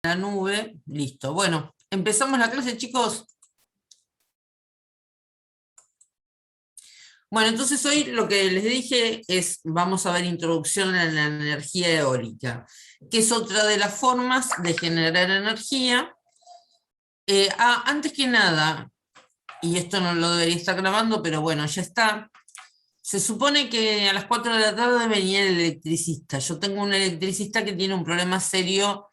la nube, listo. Bueno, empezamos la clase, chicos. Bueno, entonces hoy lo que les dije es, vamos a ver introducción a la energía eólica, que es otra de las formas de generar energía. Antes que nada, y esto no lo debería estar grabando, pero bueno, ya está. Se supone que a las 4 de la tarde venía el electricista. Yo tengo un electricista que tiene un problema serio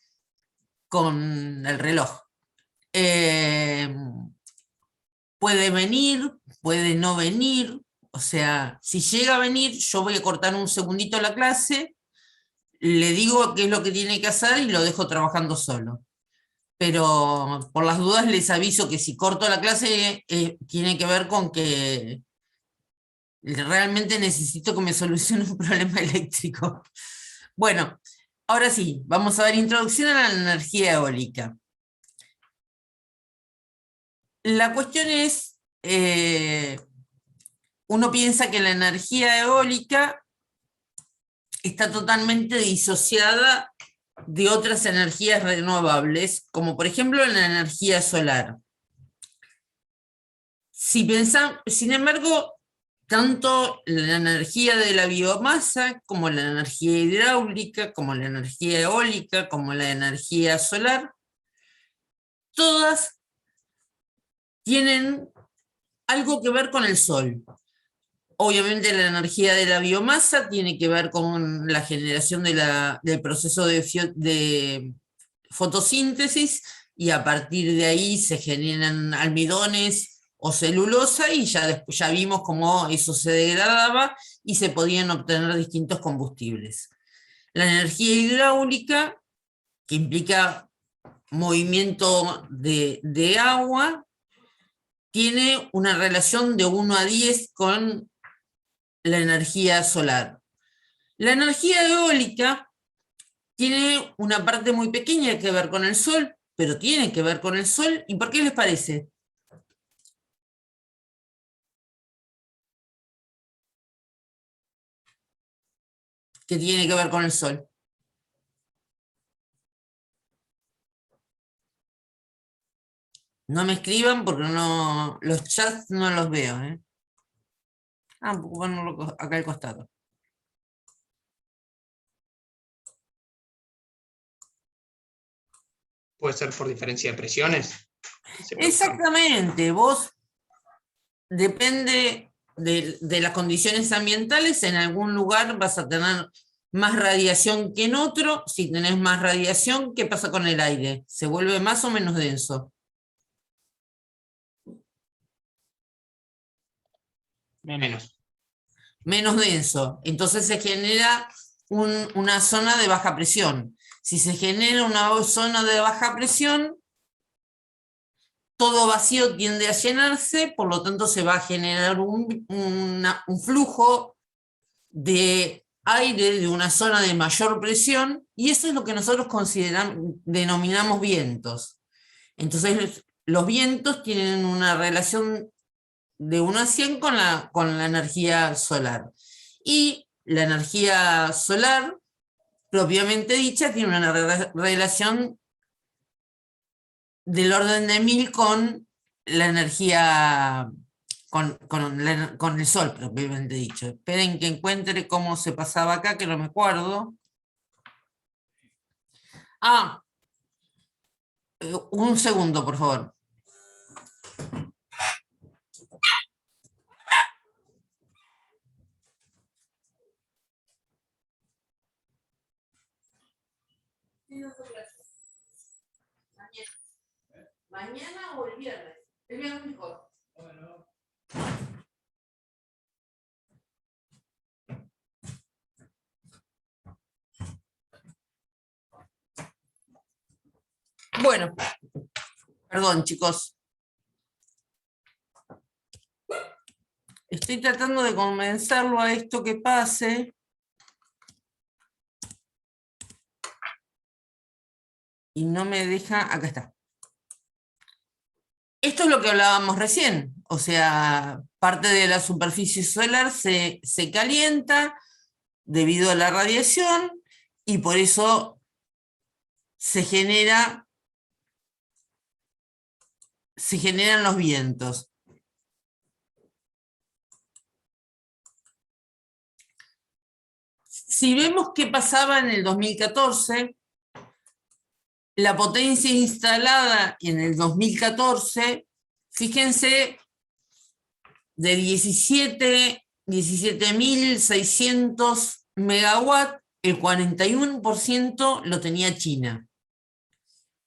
con el reloj. Puede venir, puede no venir, o sea, si llega a venir, yo voy a cortar un segundito la clase, le digo qué es lo que tiene que hacer y lo dejo trabajando solo. Pero por las dudas les aviso que si corto la clase tiene que ver con que realmente necesito que me solucione un problema eléctrico. Bueno, ahora sí, vamos a ver introducción a la energía eólica. La cuestión es, uno piensa que la energía eólica está totalmente disociada de otras energías renovables, como por ejemplo la energía solar. Sin embargo, tanto la energía de la biomasa, como la energía hidráulica, como la energía eólica, como la energía solar, todas tienen algo que ver con el sol. Obviamente la energía de la biomasa tiene que ver con la generación del proceso de fotosíntesis y a partir de ahí se generan almidones o celulosa y después ya vimos cómo eso se degradaba y se podían obtener distintos combustibles. La energía hidráulica, que implica movimiento de agua, tiene una relación de 1 a 10 con la energía solar. La energía eólica tiene una parte muy pequeña que ver con el sol, pero tiene que ver con el sol. ¿Y por qué les parece? Que tiene que ver con el sol. No me escriban porque no, los chats no los veo. Bueno, acá al costado. Puede ser por diferencia de presiones. Exactamente, vos depende de las condiciones ambientales, en algún lugar vas a tener más radiación que en otro. Si tenés más radiación, ¿qué pasa con el aire? ¿Se vuelve más o menos denso? Menos. Menos denso. Entonces se genera una zona de baja presión. Si se genera una zona de baja presión, todo vacío tiende a llenarse, por lo tanto se va a generar un flujo de aire de una zona de mayor presión, y eso es lo que nosotros denominamos vientos. Entonces los vientos tienen una relación de 1 a 100 con la energía solar. Y la energía solar, propiamente dicha, tiene una relación del orden de 1000 con la energía, con el sol, propiamente dicho. Esperen que encuentre cómo se pasaba acá, que no me acuerdo. Un segundo, por favor. ¿Mañana o el viernes? El viernes mejor. Bueno, perdón, chicos. Estoy tratando de convencerlo a esto que pase. Y no me deja. Acá está. Esto es lo que hablábamos recién. O sea, parte de la superficie solar se calienta debido a la radiación y por eso se generan los vientos. Si vemos qué pasaba en el 2014, la potencia instalada en el 2014, fíjense, de 17.600 megawatts, el 41% lo tenía China.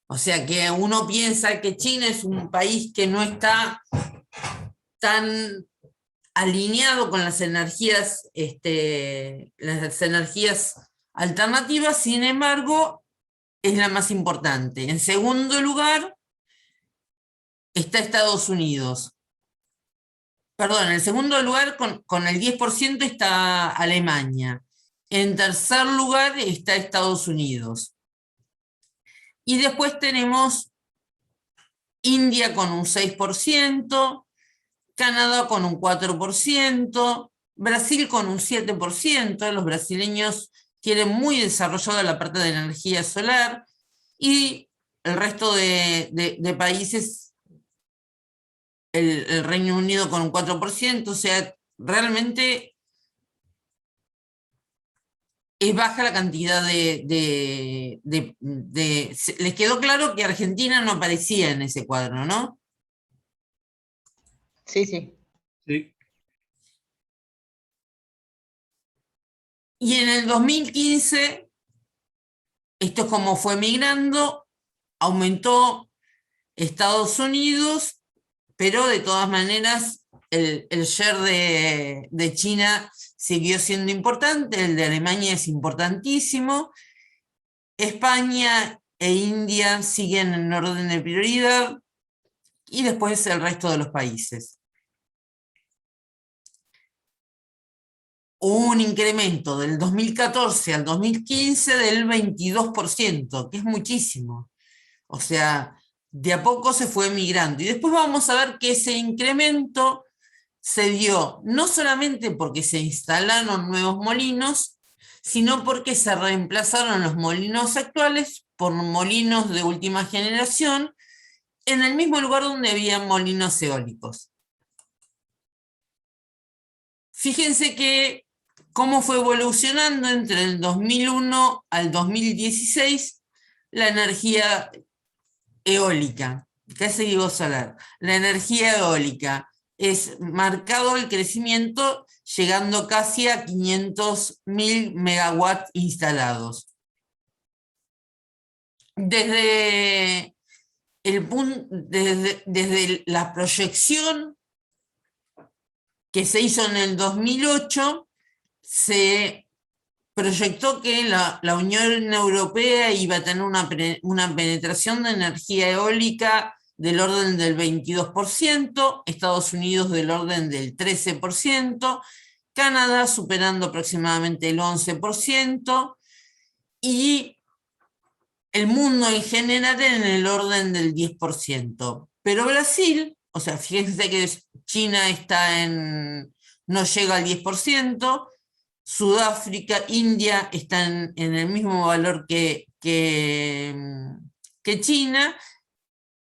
O sea que uno piensa que China es un país que no está tan alineado con las energías alternativas, sin embargo, es la más importante. En segundo lugar está Estados Unidos. Perdón, en el segundo lugar con el 10% está Alemania. En tercer lugar está Estados Unidos. Y después tenemos India con un 6%, Canadá con un 4%, Brasil con un 7%, los brasileños tienen muy desarrollada la parte de energía solar, y el resto de países, el Reino Unido con un 4%, o sea, realmente es baja la cantidad les quedó claro que Argentina no aparecía en ese cuadro, ¿no? Sí, sí. Sí. Y en el 2015, esto es como fue migrando, aumentó Estados Unidos, pero de todas maneras el share de China siguió siendo importante, el de Alemania es importantísimo, España e India siguen en orden de prioridad, y después el resto de los países. Hubo un incremento del 2014 al 2015 del 22%, que es muchísimo. O sea, de a poco se fue migrando. Y después vamos a ver que ese incremento se dio no solamente porque se instalaron nuevos molinos, sino porque se reemplazaron los molinos actuales por molinos de última generación en el mismo lugar donde había molinos eólicos. Fíjense que cómo fue evolucionando entre el 2001 al 2016 la energía eólica, casi digo solar. La energía eólica es marcado el crecimiento, llegando casi a 500.000 megawatts instalados. Desde la proyección que se hizo en el 2008, se proyectó que la Unión Europea iba a tener una penetración de energía eólica del orden del 22%, Estados Unidos del orden del 13%, Canadá superando aproximadamente el 11%, y el mundo en general en el orden del 10%. Pero Brasil, o sea, fíjense que China no llega al 10%, Sudáfrica, India están en el mismo valor que China,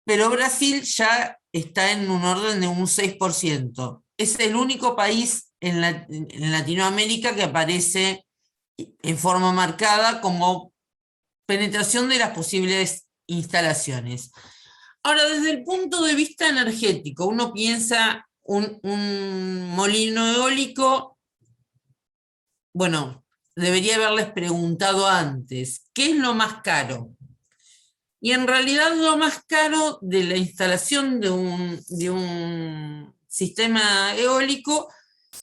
pero Brasil ya está en un orden de un 6%. Es el único país en Latinoamérica que aparece en forma marcada como penetración de las posibles instalaciones. Ahora, desde el punto de vista energético, uno piensa un molino eólico. Bueno, debería haberles preguntado antes, ¿qué es lo más caro? Y en realidad lo más caro de la instalación de un sistema eólico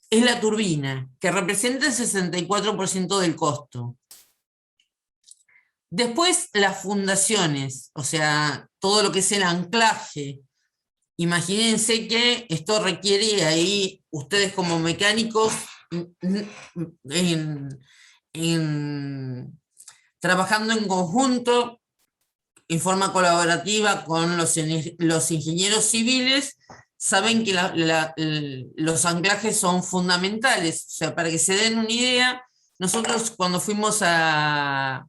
es la turbina, que representa el 64% del costo. Después las fundaciones, o sea, todo lo que es el anclaje. Imagínense que esto requiere, ahí ustedes como mecánicos, trabajando en conjunto, en forma colaborativa con los ingenieros civiles, saben que los anclajes son fundamentales. O sea, para que se den una idea, nosotros cuando fuimos a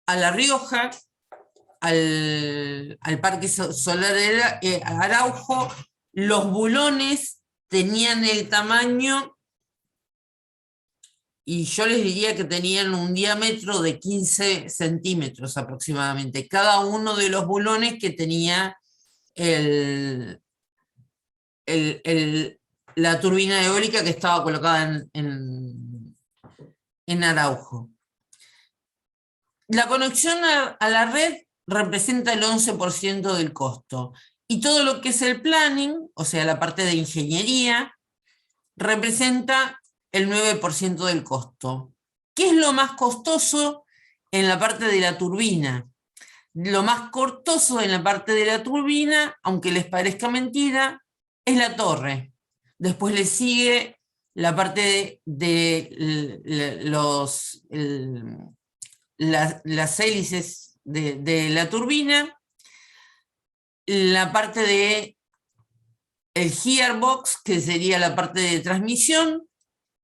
a La Rioja, al Parque Solar de Araujo, los bulones tenían el tamaño, y yo les diría que tenían un diámetro de 15 centímetros aproximadamente, cada uno de los bulones que tenía la turbina eólica que estaba colocada en Araujo. La conexión a la red representa el 11% del costo, y todo lo que es el planning, o sea, la parte de ingeniería, representa el 9% del costo. ¿Qué es lo más costoso en la parte de la turbina? Lo más costoso en la parte de la turbina, aunque les parezca mentira, es la torre. Después le sigue la parte de las hélices de la turbina, la parte de el gearbox, que sería la parte de transmisión,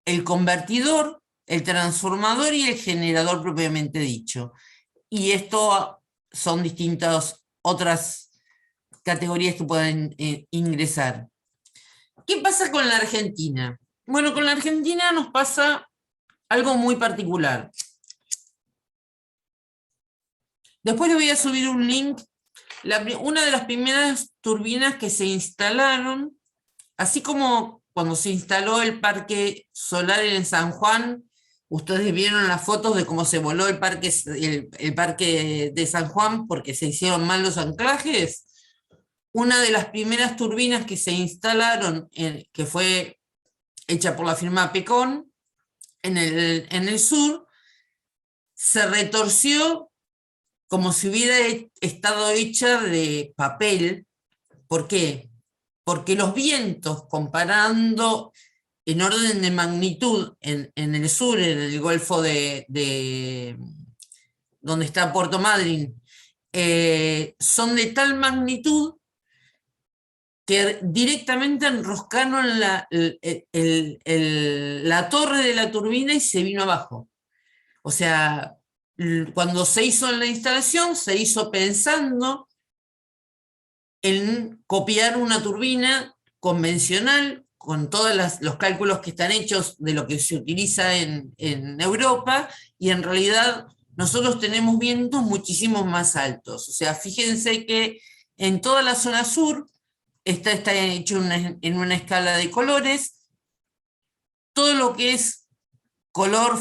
el convertidor, el transformador y el generador propiamente dicho. Y esto son distintas otras categorías que pueden ingresar. ¿Qué pasa con la Argentina? Bueno, con la Argentina nos pasa algo muy particular. Después les voy a subir un link. Una de las primeras turbinas que se instalaron, así como cuando se instaló el parque solar en San Juan, ustedes vieron las fotos de cómo se voló el parque de San Juan porque se hicieron mal los anclajes. Una de las primeras turbinas que se instalaron, que fue hecha por la firma Pecon en el sur, se retorció como si hubiera estado hecha de papel. ¿Por qué? Porque los vientos, comparando en orden de magnitud en el sur, en el Golfo de donde está Puerto Madryn, son de tal magnitud que directamente enroscaron la torre de la turbina y se vino abajo. O sea, cuando se hizo la instalación, se hizo pensando en copiar una turbina convencional, con todos los cálculos que están hechos de lo que se utiliza en Europa, y en realidad nosotros tenemos vientos muchísimo más altos. O sea, fíjense que en toda la zona sur está hecho en una escala de colores. Todo lo que es color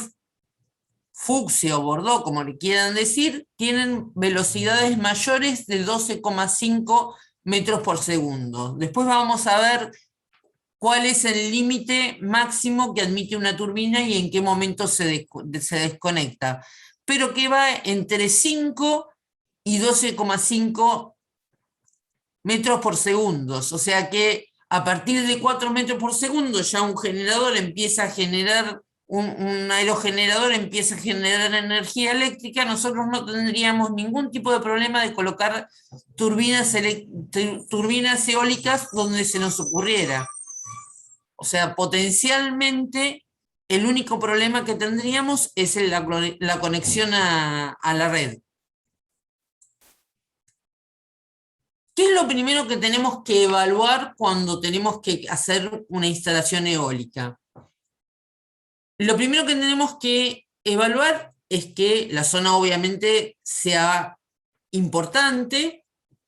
fucsia o bordó, como le quieran decir, tienen velocidades mayores de 12,5 metros por segundo. Después vamos a ver cuál es el límite máximo que admite una turbina y en qué momento se desconecta, pero que va entre 5 y 12,5 metros por segundo. O sea que a partir de 4 metros por segundo ya un generador empieza a generar, un aerogenerador empieza a generar energía eléctrica. Nosotros no tendríamos ningún tipo de problema de colocar turbinas eólicas donde se nos ocurriera. O sea, potencialmente el único problema que tendríamos es la conexión a la red. ¿Qué es lo primero que tenemos que evaluar cuando tenemos que hacer una instalación eólica? Lo primero que tenemos que evaluar es que la zona obviamente sea importante,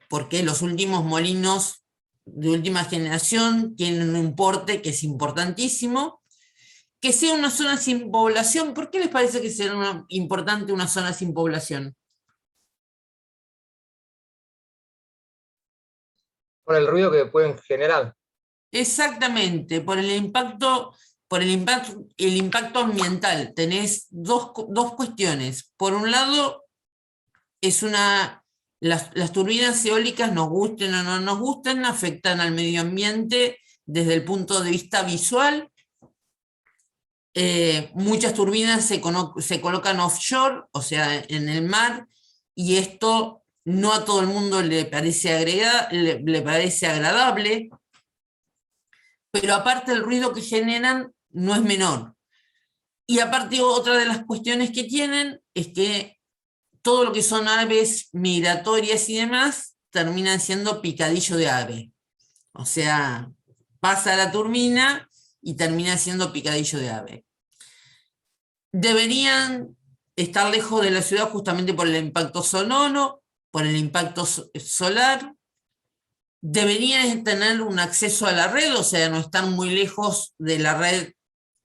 porque los últimos molinos de última generación tienen un importe que es importantísimo, que sea una zona sin población. ¿Por qué les parece que sea importante una zona sin población? Por el ruido que pueden generar. Exactamente, por el impacto ambiental. Tenés dos cuestiones. Por un lado, las turbinas eólicas, nos gusten o no nos gusten, afectan al medio ambiente desde el punto de vista visual. Muchas turbinas se colocan offshore, o sea, en el mar, y esto no a todo el mundo le parece agradable, pero aparte el ruido que generan no es menor. Y aparte otra de las cuestiones que tienen es que todo lo que son aves migratorias y demás terminan siendo picadillo de ave. O sea, pasa la turbina y termina siendo picadillo de ave. Deberían estar lejos de la ciudad justamente por el impacto sonoro, por el impacto solar. Deberían tener un acceso a la red, o sea, no estar muy lejos de la red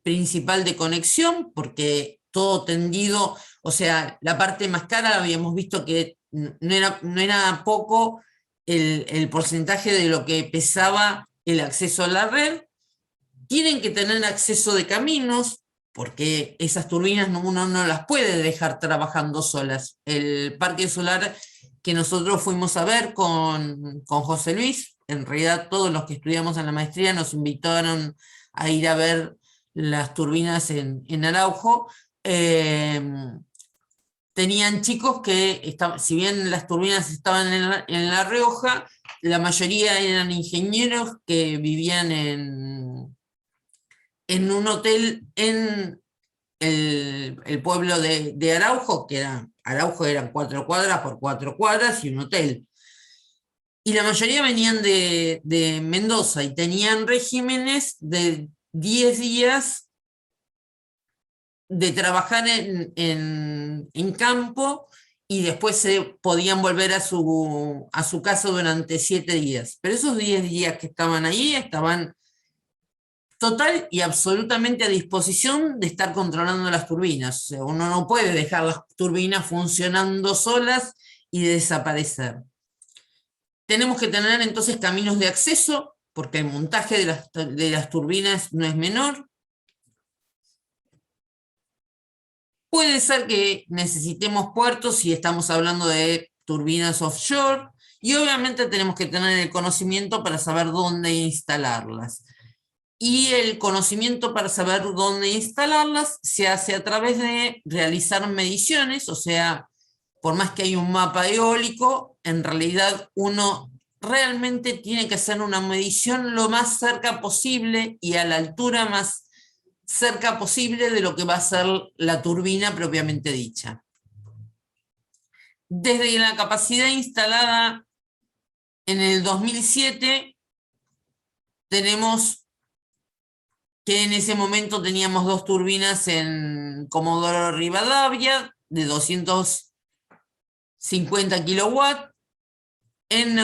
principal de conexión, porque todo tendido, o sea, la parte más cara habíamos visto que no era poco el porcentaje de lo que pesaba el acceso a la red. Tienen que tener acceso de caminos, porque esas turbinas uno no las puede dejar trabajando solas. El parque solar que nosotros fuimos a ver con José Luis, en realidad todos los que estudiamos en la maestría nos invitaron a ir a ver las turbinas en Araujo. Tenían chicos que, si bien las turbinas estaban en la Rioja, la mayoría eran ingenieros que vivían en un hotel en el pueblo de Araujo, Araujo eran 4 cuadras por 4 cuadras y un hotel. Y la mayoría venían de Mendoza y tenían regímenes de 10 días de trabajar en campo y después se podían volver a su casa durante 7 días. Pero esos 10 días que estaban ahí estaban total y absolutamente a disposición de estar controlando las turbinas. O sea, uno no puede dejar las turbinas funcionando solas y desaparecer. Tenemos que tener entonces caminos de acceso, porque el montaje de las turbinas no es menor. Puede ser que necesitemos puertos si estamos hablando de turbinas offshore, y obviamente tenemos que tener el conocimiento para saber dónde instalarlas. Y el conocimiento para saber dónde instalarlas se hace a través de realizar mediciones, o sea, por más que hay un mapa eólico, en realidad uno realmente tiene que hacer una medición lo más cerca posible y a la altura más cerca posible de lo que va a ser la turbina propiamente dicha. Desde la capacidad instalada en el 2007, tenemos que en ese momento teníamos 2 turbinas en Comodoro Rivadavia de 250 kilowatts, en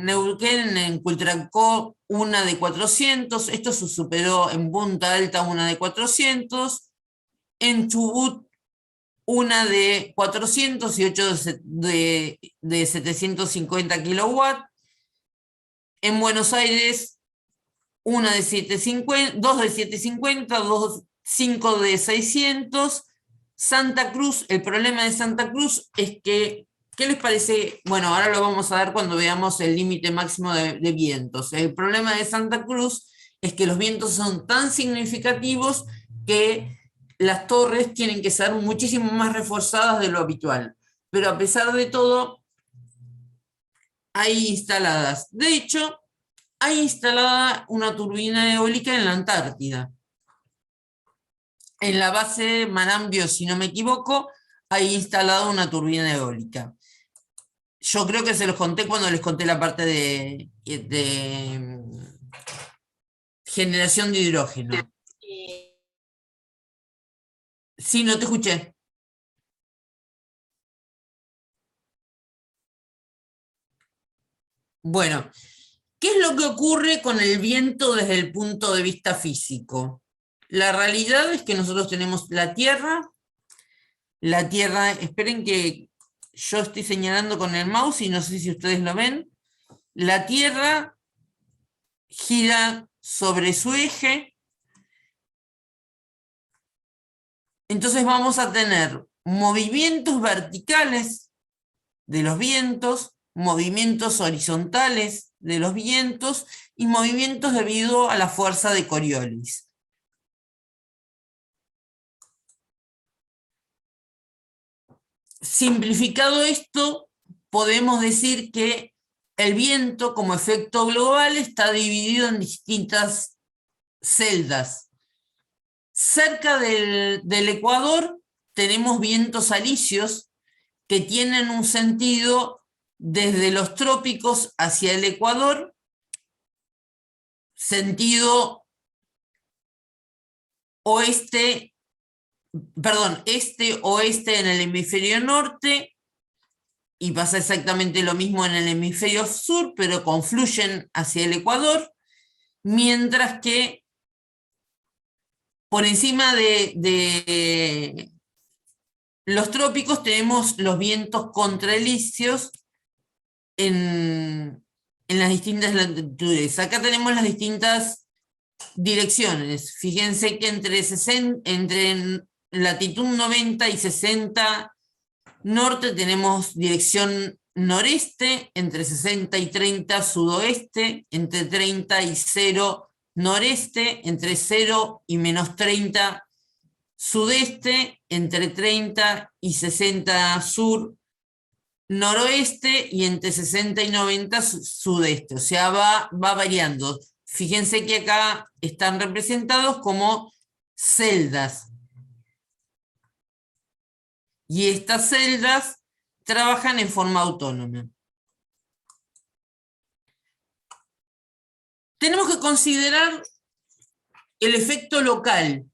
Neuquén, en Cultrancó, una de 400, esto se superó en Punta Alta, una de 400, en Chubut, una de 400 y 8 de 750 kilowatts, en Buenos Aires, una de 750, 2 de 750, 5 de 600. Santa Cruz, el problema de Santa Cruz es que, ¿qué les parece? Bueno, ahora lo vamos a ver cuando veamos el límite máximo de vientos. El problema de Santa Cruz es que los vientos son tan significativos que las torres tienen que ser muchísimo más reforzadas de lo habitual. Pero a pesar de todo, hay instaladas. De hecho, hay instalada una turbina eólica en la Antártida. En la base Marambio, si no me equivoco, hay instalada una turbina eólica. Yo creo que se los conté cuando les conté la parte de generación de hidrógeno. Sí, no te escuché. Bueno, ¿qué es lo que ocurre con el viento desde el punto de vista físico? La realidad es que nosotros tenemos la Tierra, esperen que yo estoy señalando con el mouse y no sé si ustedes lo ven. La Tierra gira sobre su eje. Entonces vamos a tener movimientos verticales de los vientos, movimientos horizontales de los vientos y movimientos debido a la fuerza de Coriolis. Simplificado esto, podemos decir que el viento como efecto global está dividido en distintas celdas. Cerca del ecuador tenemos vientos alisios que tienen un sentido desde los trópicos hacia el Ecuador, sentido este-oeste en el hemisferio norte, y pasa exactamente lo mismo en el hemisferio sur, pero confluyen hacia el Ecuador, mientras que por encima de los trópicos tenemos los vientos contralisios en las distintas latitudes. Acá tenemos las distintas direcciones. Fíjense que entre latitud 90 y 60 norte tenemos dirección noreste, entre 60 y 30 sudoeste, entre 30 y 0 noreste, entre 0 y menos 30 sudeste, entre 30 y 60 sur noroeste y entre 60 y 90 sudeste. O sea, va variando. Fíjense que acá están representados como celdas. Y estas celdas trabajan en forma autónoma. Tenemos que considerar el efecto local.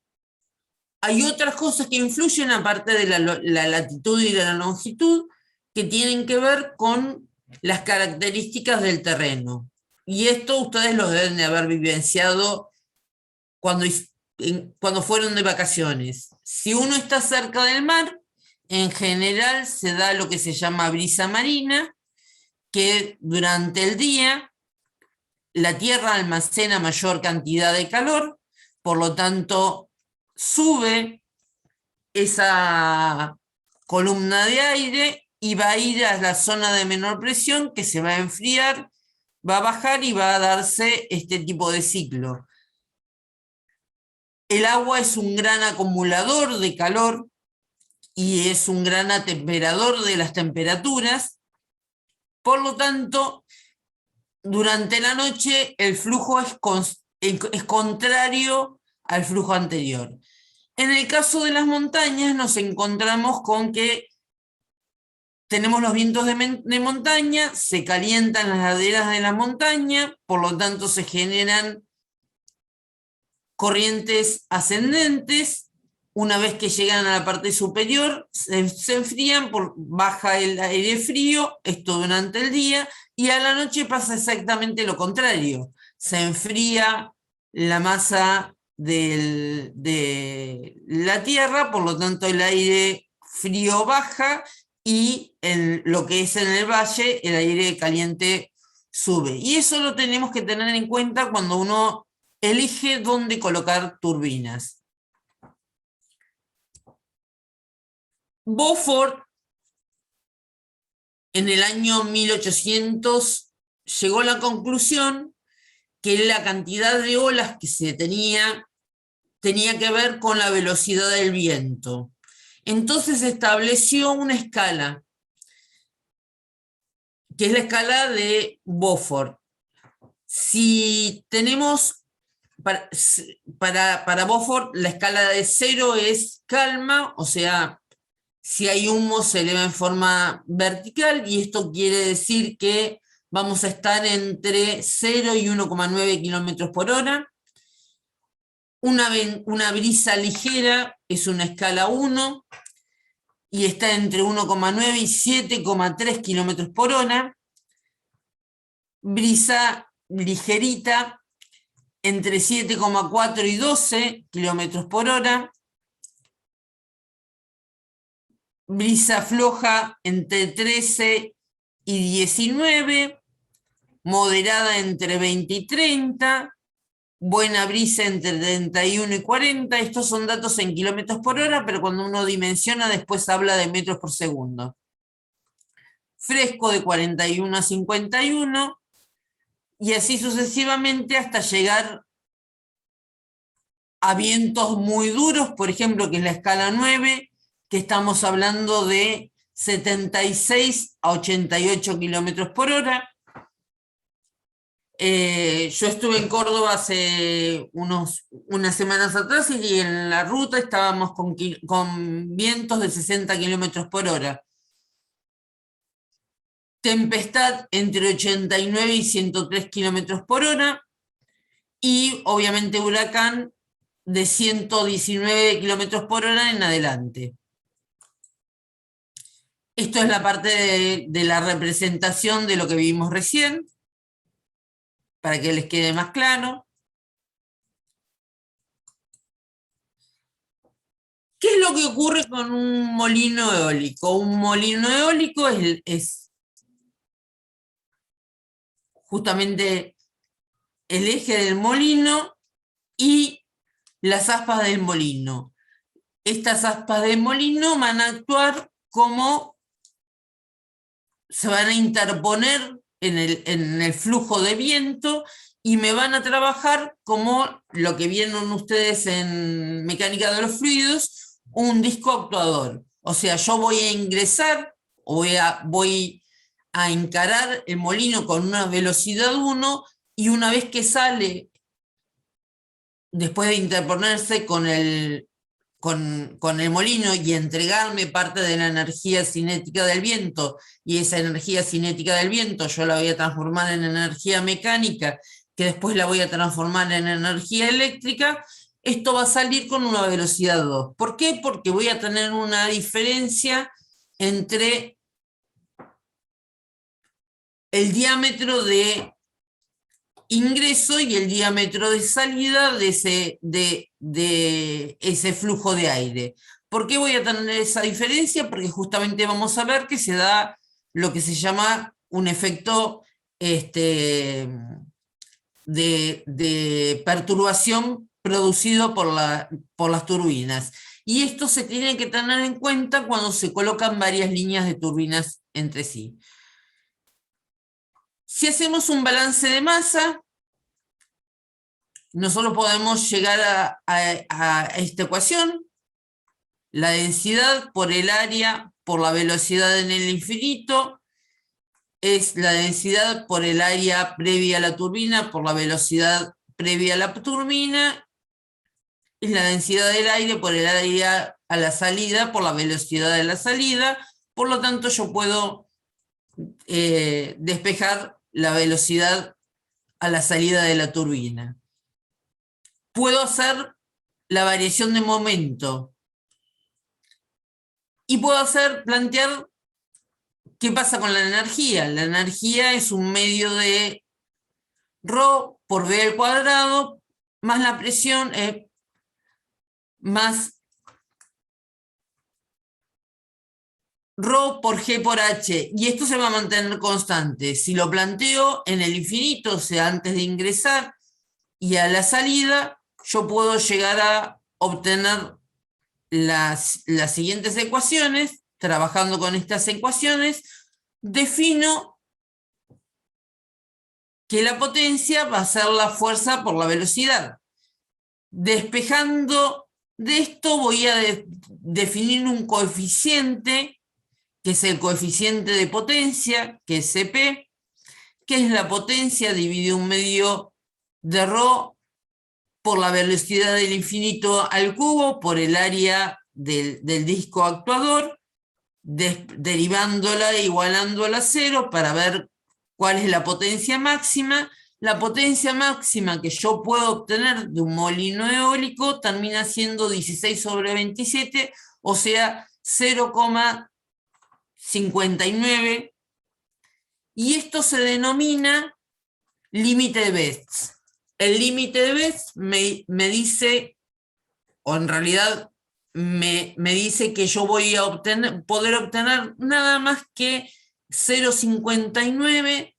Hay otras cosas que influyen aparte de la latitud y la longitud, que tienen que ver con las características del terreno. Y esto ustedes lo deben de haber vivenciado cuando fueron de vacaciones. Si uno está cerca del mar, en general se da lo que se llama brisa marina, que durante el día la Tierra almacena mayor cantidad de calor, por lo tanto sube esa columna de aire y va a ir a la zona de menor presión, que se va a enfriar, va a bajar y va a darse este tipo de ciclo. El agua es un gran acumulador de calor y es un gran atemperador de las temperaturas. Por lo tanto, durante la noche el flujo es contrario al flujo anterior. En el caso de las montañas nos encontramos con que tenemos los vientos de montaña, se calientan las laderas de la montaña, por lo tanto se generan corrientes ascendentes. Una vez que llegan a la parte superior, se enfrían, baja el aire frío, esto durante el día, y a la noche pasa exactamente lo contrario. Se enfría la masa de la Tierra, por lo tanto el aire frío baja, y en lo que es en el valle, el aire caliente sube. Y eso lo tenemos que tener en cuenta cuando uno elige dónde colocar turbinas. Beaufort, en el año 1800, llegó a la conclusión que la cantidad de olas que se tenía que ver con la velocidad del viento. Entonces estableció una escala, que es la escala de Beaufort. Si tenemos, para Beaufort, la escala de 0 es calma, o sea, si hay humo se eleva en forma vertical, y esto quiere decir que vamos a estar entre 0 y 1,9 kilómetros por hora. Una brisa ligera es una escala 1 y está entre 1,9 y 7,3 kilómetros por hora. Brisa ligerita entre 7,4 y 12 kilómetros por hora. Brisa floja entre 13 y 19, moderada entre 20 y 30, buena brisa entre 31 y 40, estos son datos en kilómetros por hora, pero cuando uno dimensiona después habla de metros por segundo. Fresco de 41 a 51, y así sucesivamente hasta llegar a vientos muy duros, por ejemplo, que es la escala 9, que estamos hablando de 76 a 88 kilómetros por hora. Yo estuve en Córdoba hace unas semanas atrás y en la ruta estábamos con vientos de 60 kilómetros por hora. Tempestad entre 89 y 103 kilómetros por hora. Y obviamente huracán de 119 kilómetros por hora en adelante. Esto es la parte de la representación de lo que vimos recién, para que les quede más claro. ¿Qué es lo que ocurre con un molino eólico? Un molino eólico es justamente el eje del molino y las aspas del molino. Estas aspas del molino van a actuar como, se van a interponer en el flujo de viento y me van a trabajar como lo que vieron ustedes en mecánica de los fluidos, un disco actuador. O sea, yo voy a ingresar, o voy a encarar el molino con una velocidad 1 y una vez que sale, después de interponerse con el molino y entregarme parte de la energía cinética del viento, y esa energía cinética del viento yo la voy a transformar en energía mecánica, que después la voy a transformar en energía eléctrica, esto va a salir con una velocidad 2. ¿Por qué? Porque voy a tener una diferencia entre el diámetro de ingreso y el diámetro de salida de ese flujo de aire. ¿Por qué voy a tener esa diferencia? Porque justamente vamos a ver que se da lo que se llama un efecto de perturbación producido por las turbinas. Y esto se tiene que tener en cuenta cuando se colocan varias líneas de turbinas entre sí. Si hacemos un balance de masa, nosotros podemos llegar a esta ecuación. La densidad por el área por la velocidad en el infinito es la densidad por el área previa a la turbina por la velocidad previa a la turbina, es la densidad del aire por el área a la salida por la velocidad de la salida. Por lo tanto, yo puedo despejar la velocidad a la salida de la turbina. Puedo hacer la variación de momento y puedo plantear qué pasa con la energía. La energía es un medio de ρ por v al cuadrado más la presión más ρ por g por h, y esto se va a mantener constante. Si lo planteo en el infinito, o sea, antes de ingresar y a la salida, yo puedo llegar a obtener las siguientes ecuaciones. Trabajando con estas ecuaciones, defino que la potencia va a ser la fuerza por la velocidad. Despejando de esto, voy a definir un coeficiente, que es el coeficiente de potencia, que es Cp, que es la potencia dividido un medio de ρ por la velocidad del infinito al cubo por el área del disco actuador, derivándola e igualándola a 0 para ver cuál es la potencia máxima. La potencia máxima que yo puedo obtener de un molino eólico termina siendo 16/27, o sea, 0,59, y esto se denomina límite de Betz. El límite de Betz me dice, o en realidad me dice que yo voy a poder obtener nada más que 0,59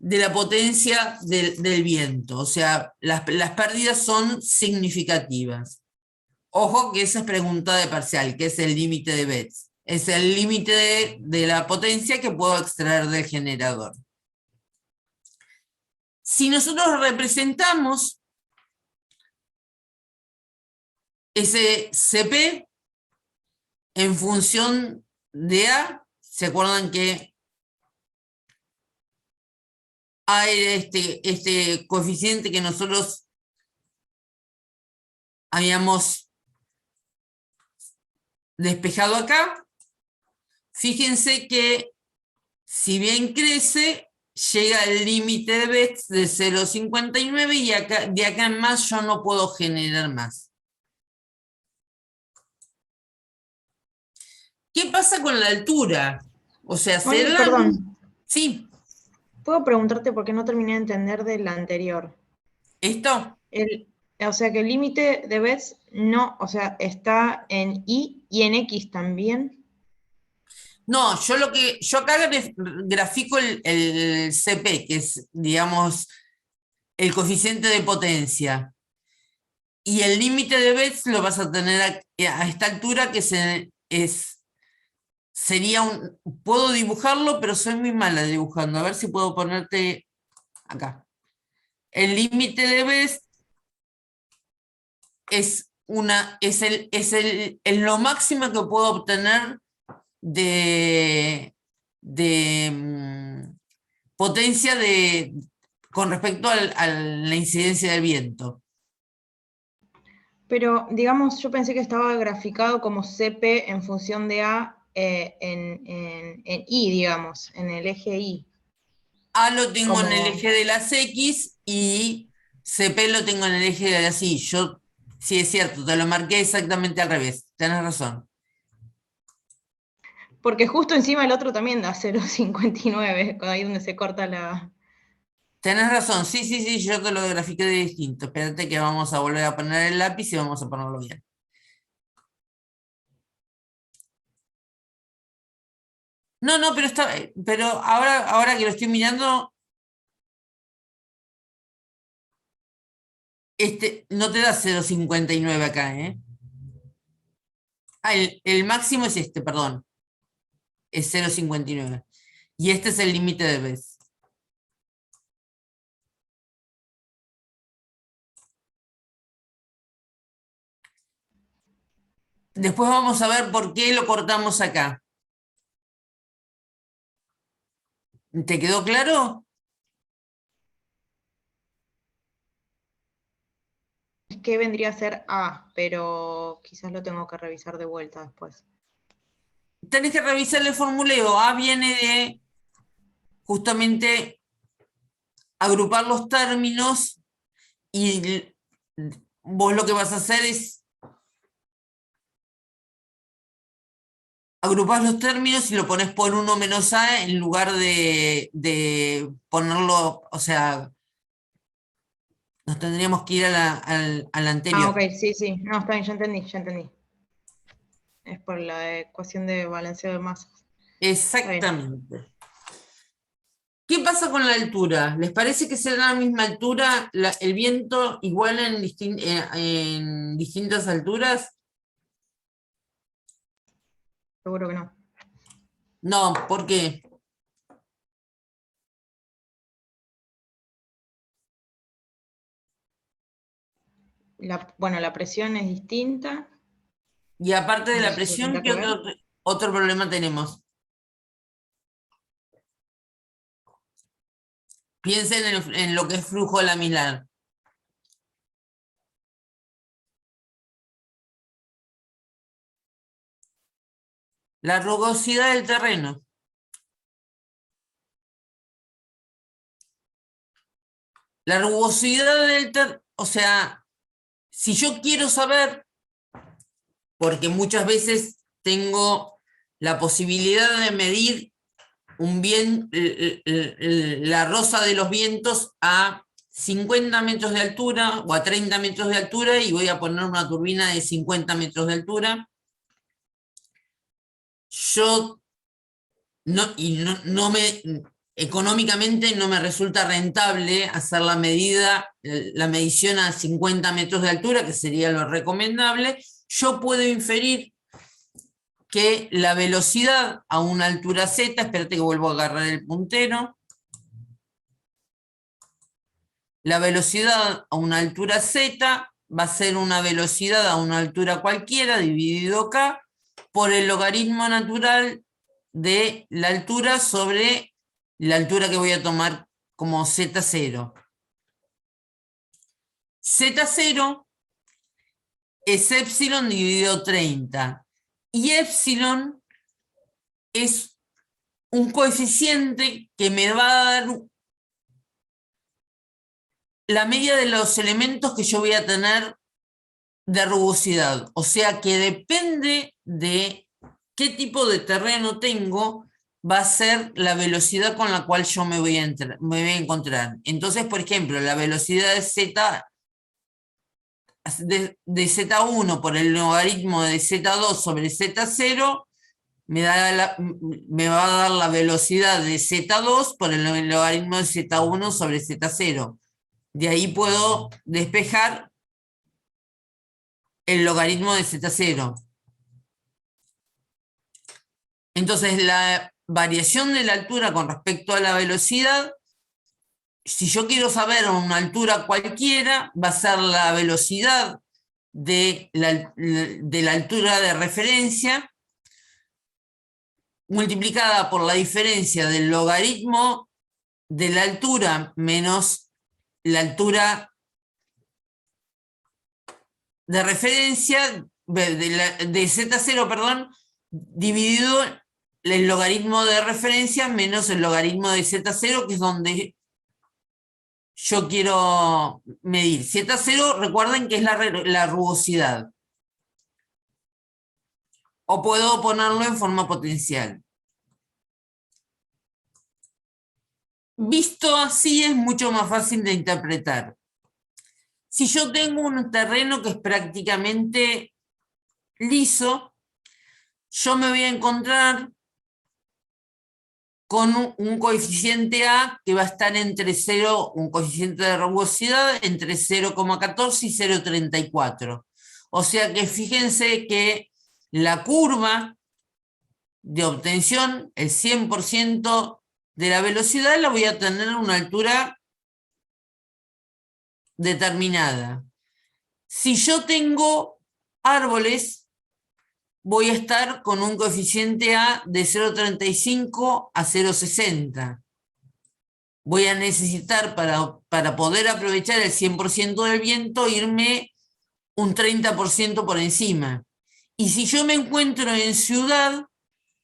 de la potencia del viento. O sea, las pérdidas son significativas. Ojo que esa es pregunta de parcial, que es el límite de Betz. Es el límite de la potencia que puedo extraer del generador. Si nosotros representamos ese Cp en función de A, ¿se acuerdan que a este coeficiente que nosotros habíamos despejado acá. Fíjense que si bien crece, llega al límite de Betz de 0,59 y de acá en más yo no puedo generar más. ¿Qué pasa con la altura? O sea, Moni, ¿será? perdón, Sí, ¿puedo preguntarte por qué no terminé de entender de la anterior? esto. O sea, que el límite de Betz no, o sea, está en Y y en X también. No, yo acá grafico el CP, que es, digamos, el coeficiente de potencia. Y el límite de Betz lo vas a tener a esta altura, que sería un... Puedo dibujarlo, pero soy muy mala dibujando. A ver si puedo ponerte acá. El límite de Betz es lo máximo que puedo obtener de potencia con respecto a la incidencia del viento. Pero, digamos, yo pensé que estaba graficado como CP en función de A en Y, digamos, en el eje Y. A lo tengo en el Como, eje de las X y CP lo tengo en el eje de las Y. Sí, es cierto, te lo marqué exactamente al revés. Tenés razón. porque justo encima el otro también da 0,59, ahí donde se corta la... Tenés razón, sí, sí, sí, yo te lo grafiqué de distinto. Espérate que vamos a volver a poner el lápiz y vamos a ponerlo bien. No, no, pero ahora que lo estoy mirando, no te da 0,59 acá, ¿eh? Ah, el máximo es perdón. Es 0,59. Y este es el límite de Betz. Después vamos a ver por qué lo cortamos acá. ¿Te quedó claro? ¿Qué vendría a ser A? Pero quizás lo tengo que revisar de vuelta después. Tenés que revisar el formuleo. A viene de justamente agrupar los términos y vos lo que vas a hacer es agrupar los términos y lo pones por 1 menos A en lugar de ponerlo, o sea, nos tendríamos que ir a la Ah, anterior. ok, sí, sí. No, está bien, ya entendí, ya entendí. Es por la ecuación de balanceo de masas. Está bien. Exactamente. ¿Qué pasa con la altura? ¿Les parece que será la misma altura el viento igual en distintas alturas? Seguro que no. No, ¿por qué? Bueno, la presión es distinta. Y aparte de No la sé si eso presión, tendrá ¿qué que ver. otro problema tenemos? Piensen en lo que es flujo laminar. La rugosidad del terreno. La rugosidad del terreno, o sea, si yo quiero saber, porque muchas veces tengo la posibilidad de medir la rosa de los vientos a 50 metros de altura o a 30 metros de altura y voy a poner una turbina de 50 metros de altura. Yo económicamente no me resulta rentable hacer la medición a 50 metros de altura, que sería lo recomendable. Yo puedo inferir que la velocidad a una altura z, espérate que vuelvo a agarrar el puntero, la velocidad a una altura z va a ser una velocidad a una altura cualquiera dividido k por el logaritmo natural de la altura sobre la altura que voy a tomar como Z0. Z0 es epsilon dividido 30. Y epsilon es un coeficiente que me va a dar la media de los elementos que yo voy a tener de rugosidad. O sea que depende de qué tipo de terreno tengo, va a ser la velocidad con la cual yo me voy a encontrar. Entonces, por ejemplo, la velocidad de Z1 por el logaritmo de Z2 sobre Z0 me va a dar la velocidad de Z2 por el logaritmo de Z1 sobre Z0. De ahí puedo despejar el logaritmo de Z0. Entonces, la variación de la altura con respecto a la velocidad, si yo quiero saber una altura cualquiera, va a ser la velocidad de la altura de referencia multiplicada por la diferencia del logaritmo de la altura menos la altura de referencia de Z0, perdón, dividido el logaritmo de referencia menos el logaritmo de Z0, que es donde yo quiero medir. Z0, recuerden que es la rugosidad. O puedo ponerlo en forma potencial. Visto así es mucho más fácil de interpretar. Si yo tengo un terreno que es prácticamente liso, yo me voy a encontrar con un coeficiente A que va a estar entre 0, un coeficiente de rugosidad entre 0,14 y 0,34. O sea que fíjense que la curva de obtención, el 100% de la velocidad, la voy a tener a una altura determinada. Si yo tengo árboles, voy a estar con un coeficiente A de 0,35 a 0,60. Voy a necesitar para poder aprovechar el 100% del viento, irme un 30% por encima. Y si yo me encuentro en ciudad,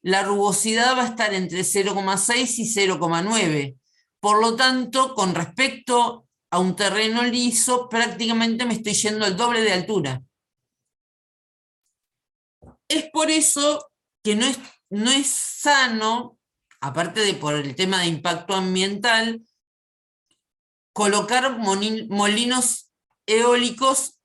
la rugosidad va a estar entre 0,6 y 0,9. Por lo tanto, con respecto a un terreno liso, prácticamente me estoy yendo el doble de altura. Es por eso que no es sano, aparte de por el tema de impacto ambiental, colocar molinos eólicos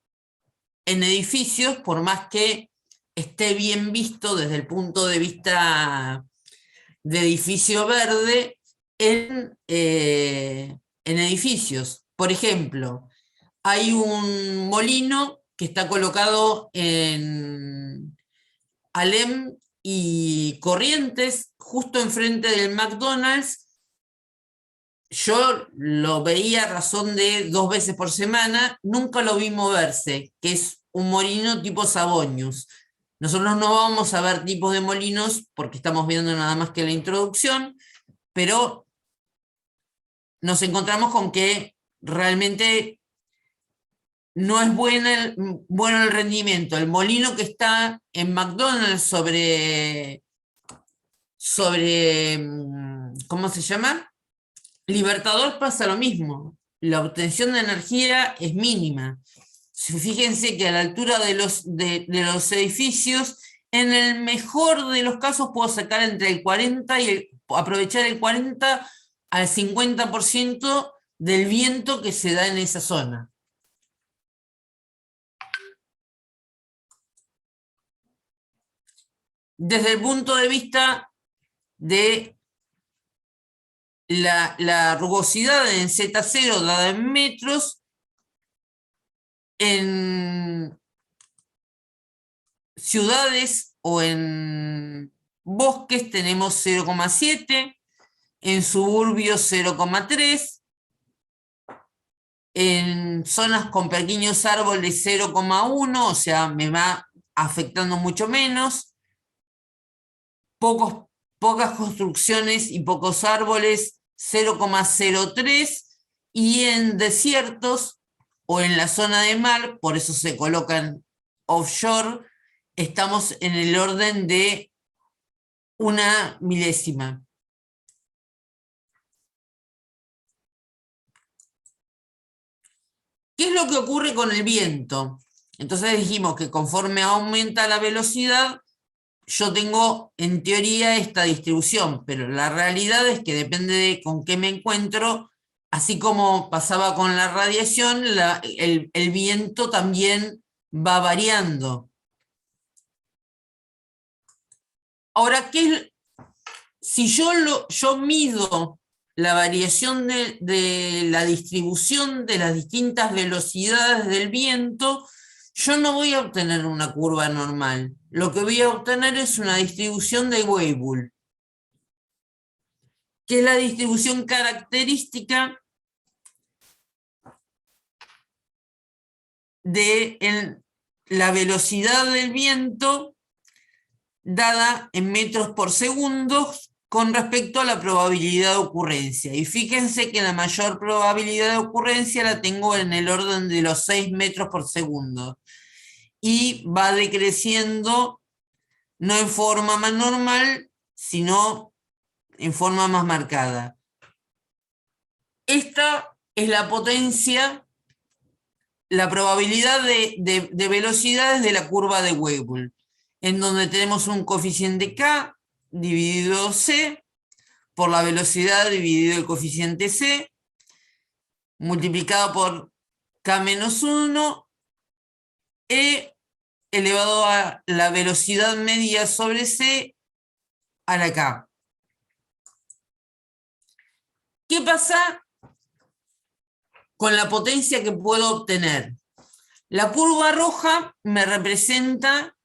en edificios, por más que esté bien visto desde el punto de vista de edificio verde, en edificios. Por ejemplo, hay un molino que está colocado en Alem y Corrientes, justo enfrente del McDonald's. Yo lo veía a razón de 2 veces por semana, nunca lo vi moverse, que es un molino tipo Savonius. Nosotros no vamos a ver tipos de molinos porque estamos viendo nada más que la introducción, pero nos encontramos con que realmente no es bueno el rendimiento. El molino que está en McDonald's sobre ¿cómo se llama? Libertador pasa lo mismo. La obtención de energía es mínima. Fíjense que a la altura de los edificios, en el mejor de los casos puedo sacar entre el 40 y aprovechar el 40 al 50% del viento que se da en esa zona. Desde el punto de vista de la rugosidad en Z0 dada en metros, en ciudades o en bosques tenemos 0,7, en suburbios 0,3, en zonas con pequeños árboles 0,1, o sea, me va afectando mucho menos, pocas construcciones y pocos árboles 0,03 y en desiertos o en la zona de mar, por eso se colocan offshore, estamos en el orden de 1 milésima. ¿Qué es lo que ocurre con el viento? Entonces dijimos que conforme aumenta la velocidad, yo tengo en teoría esta distribución, pero la realidad es que depende de con qué me encuentro, así como pasaba con la radiación, el viento también va variando. Ahora, si yo mido la variación de la distribución de las distintas velocidades del viento, yo no voy a obtener una curva normal. Lo que voy a obtener es una distribución de Weibull, que es la distribución característica de la velocidad del viento dada en metros por segundo con respecto a la probabilidad de ocurrencia. Y fíjense que la mayor probabilidad de ocurrencia la tengo en el orden de los 6 metros por segundo. Y va decreciendo no en forma más normal, sino en forma más marcada. Esta es la potencia, la probabilidad de velocidades de la curva de Weibull, en donde tenemos un coeficiente K dividido C por la velocidad dividido el coeficiente C, multiplicado por K menos 1, E elevado a la velocidad media sobre C a la K. ¿Qué pasa con la potencia que puedo obtener? La curva roja me representa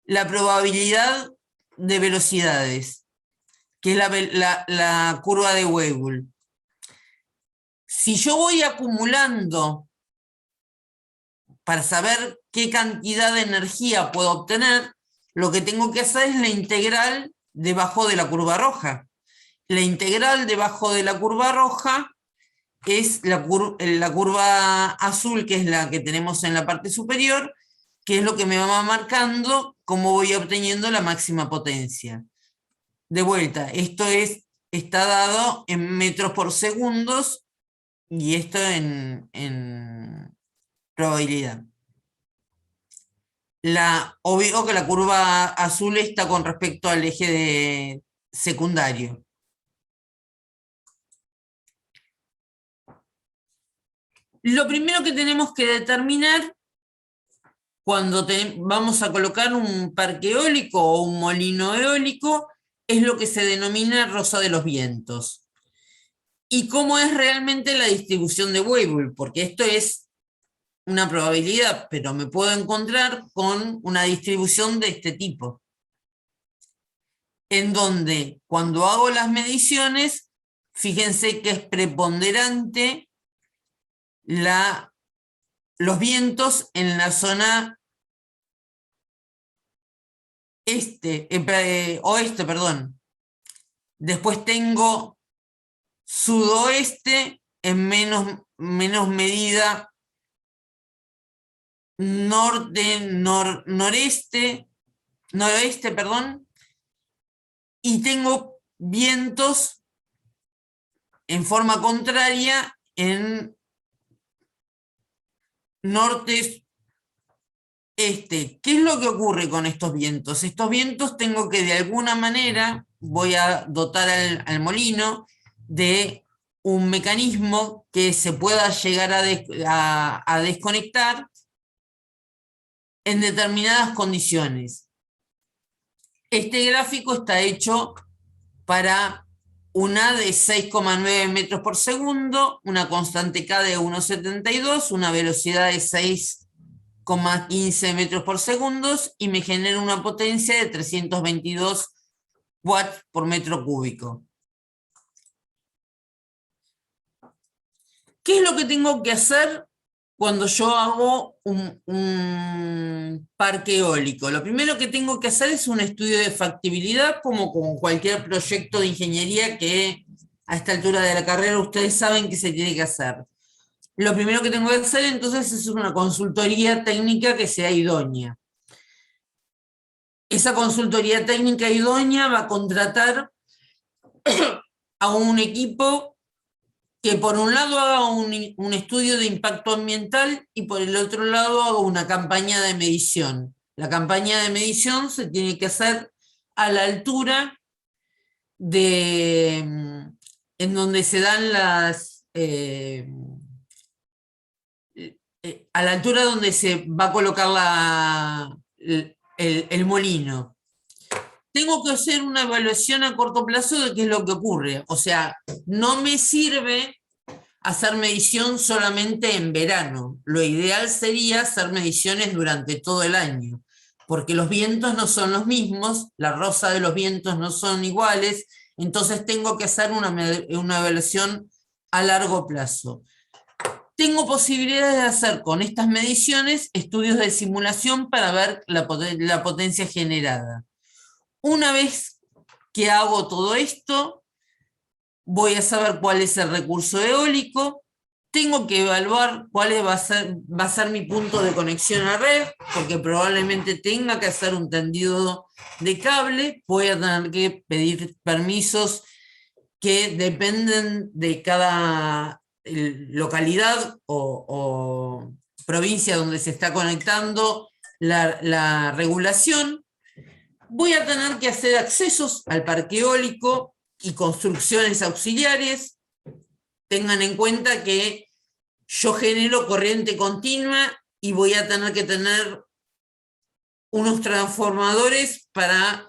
la probabilidad de velocidades, que es la curva de Weibull. Si yo voy acumulando para saber qué cantidad de energía puedo obtener, lo que tengo que hacer es la integral debajo de la curva roja. La integral debajo de la curva roja es la curva azul, que es la que tenemos en la parte superior, que es lo que me va marcando cómo voy obteniendo la máxima potencia. De vuelta, esto está dado en metros por segundos y esto en probabilidad. Obvio que la curva azul está con respecto al eje secundario. Lo primero que tenemos que determinar cuando vamos a colocar un parque eólico o un molino eólico es lo que se denomina rosa de los vientos. Y cómo es realmente la distribución de Weibull, porque esto es una probabilidad, pero me puedo encontrar con una distribución de este tipo, en donde cuando hago las mediciones, fíjense que es preponderante los vientos en la zona oeste, perdón. Después tengo sudoeste en menos medida, noroeste, perdón, y tengo vientos en forma contraria en norte, ¿Qué es lo que ocurre con estos vientos? Estos vientos tengo que de alguna manera, voy a dotar al molino de un mecanismo que se pueda llegar a desconectar en determinadas condiciones. Este gráfico está hecho para una de 6,9 metros por segundo, una constante K de 1,72, una velocidad de 6,15 metros por segundo y me genera una potencia de 322 watts por metro cúbico. ¿Qué es lo que tengo que hacer cuando yo hago un parque eólico? Lo primero que tengo que hacer es un estudio de factibilidad, como con cualquier proyecto de ingeniería que a esta altura de la carrera ustedes saben que se tiene que hacer. Lo primero que tengo que hacer entonces es una consultoría técnica que sea idónea. Esa consultoría técnica idónea va a contratar a un equipo que por un lado haga un estudio de impacto ambiental y por el otro lado haga una campaña de medición. La campaña de medición se tiene que hacer a la altura en donde se dan a la altura donde se va a colocar el molino. Tengo que hacer una evaluación a corto plazo de qué es lo que ocurre. O sea, no me sirve hacer medición solamente en verano. Lo ideal sería hacer mediciones durante todo el año, porque los vientos no son los mismos, la rosa de los vientos no son iguales, entonces tengo que hacer una evaluación a largo plazo. Tengo posibilidades de hacer con estas mediciones estudios de simulación para ver la potencia generada. Una vez que hago todo esto, voy a saber cuál es el recurso eólico, tengo que evaluar cuál va a ser mi punto de conexión a red, porque probablemente tenga que hacer un tendido de cable, voy a tener que pedir permisos que dependen de cada localidad o provincia donde se está conectando la regulación. Voy a tener que hacer accesos al parque eólico y construcciones auxiliares. Tengan en cuenta que yo genero corriente continua y voy a tener que tener unos transformadores para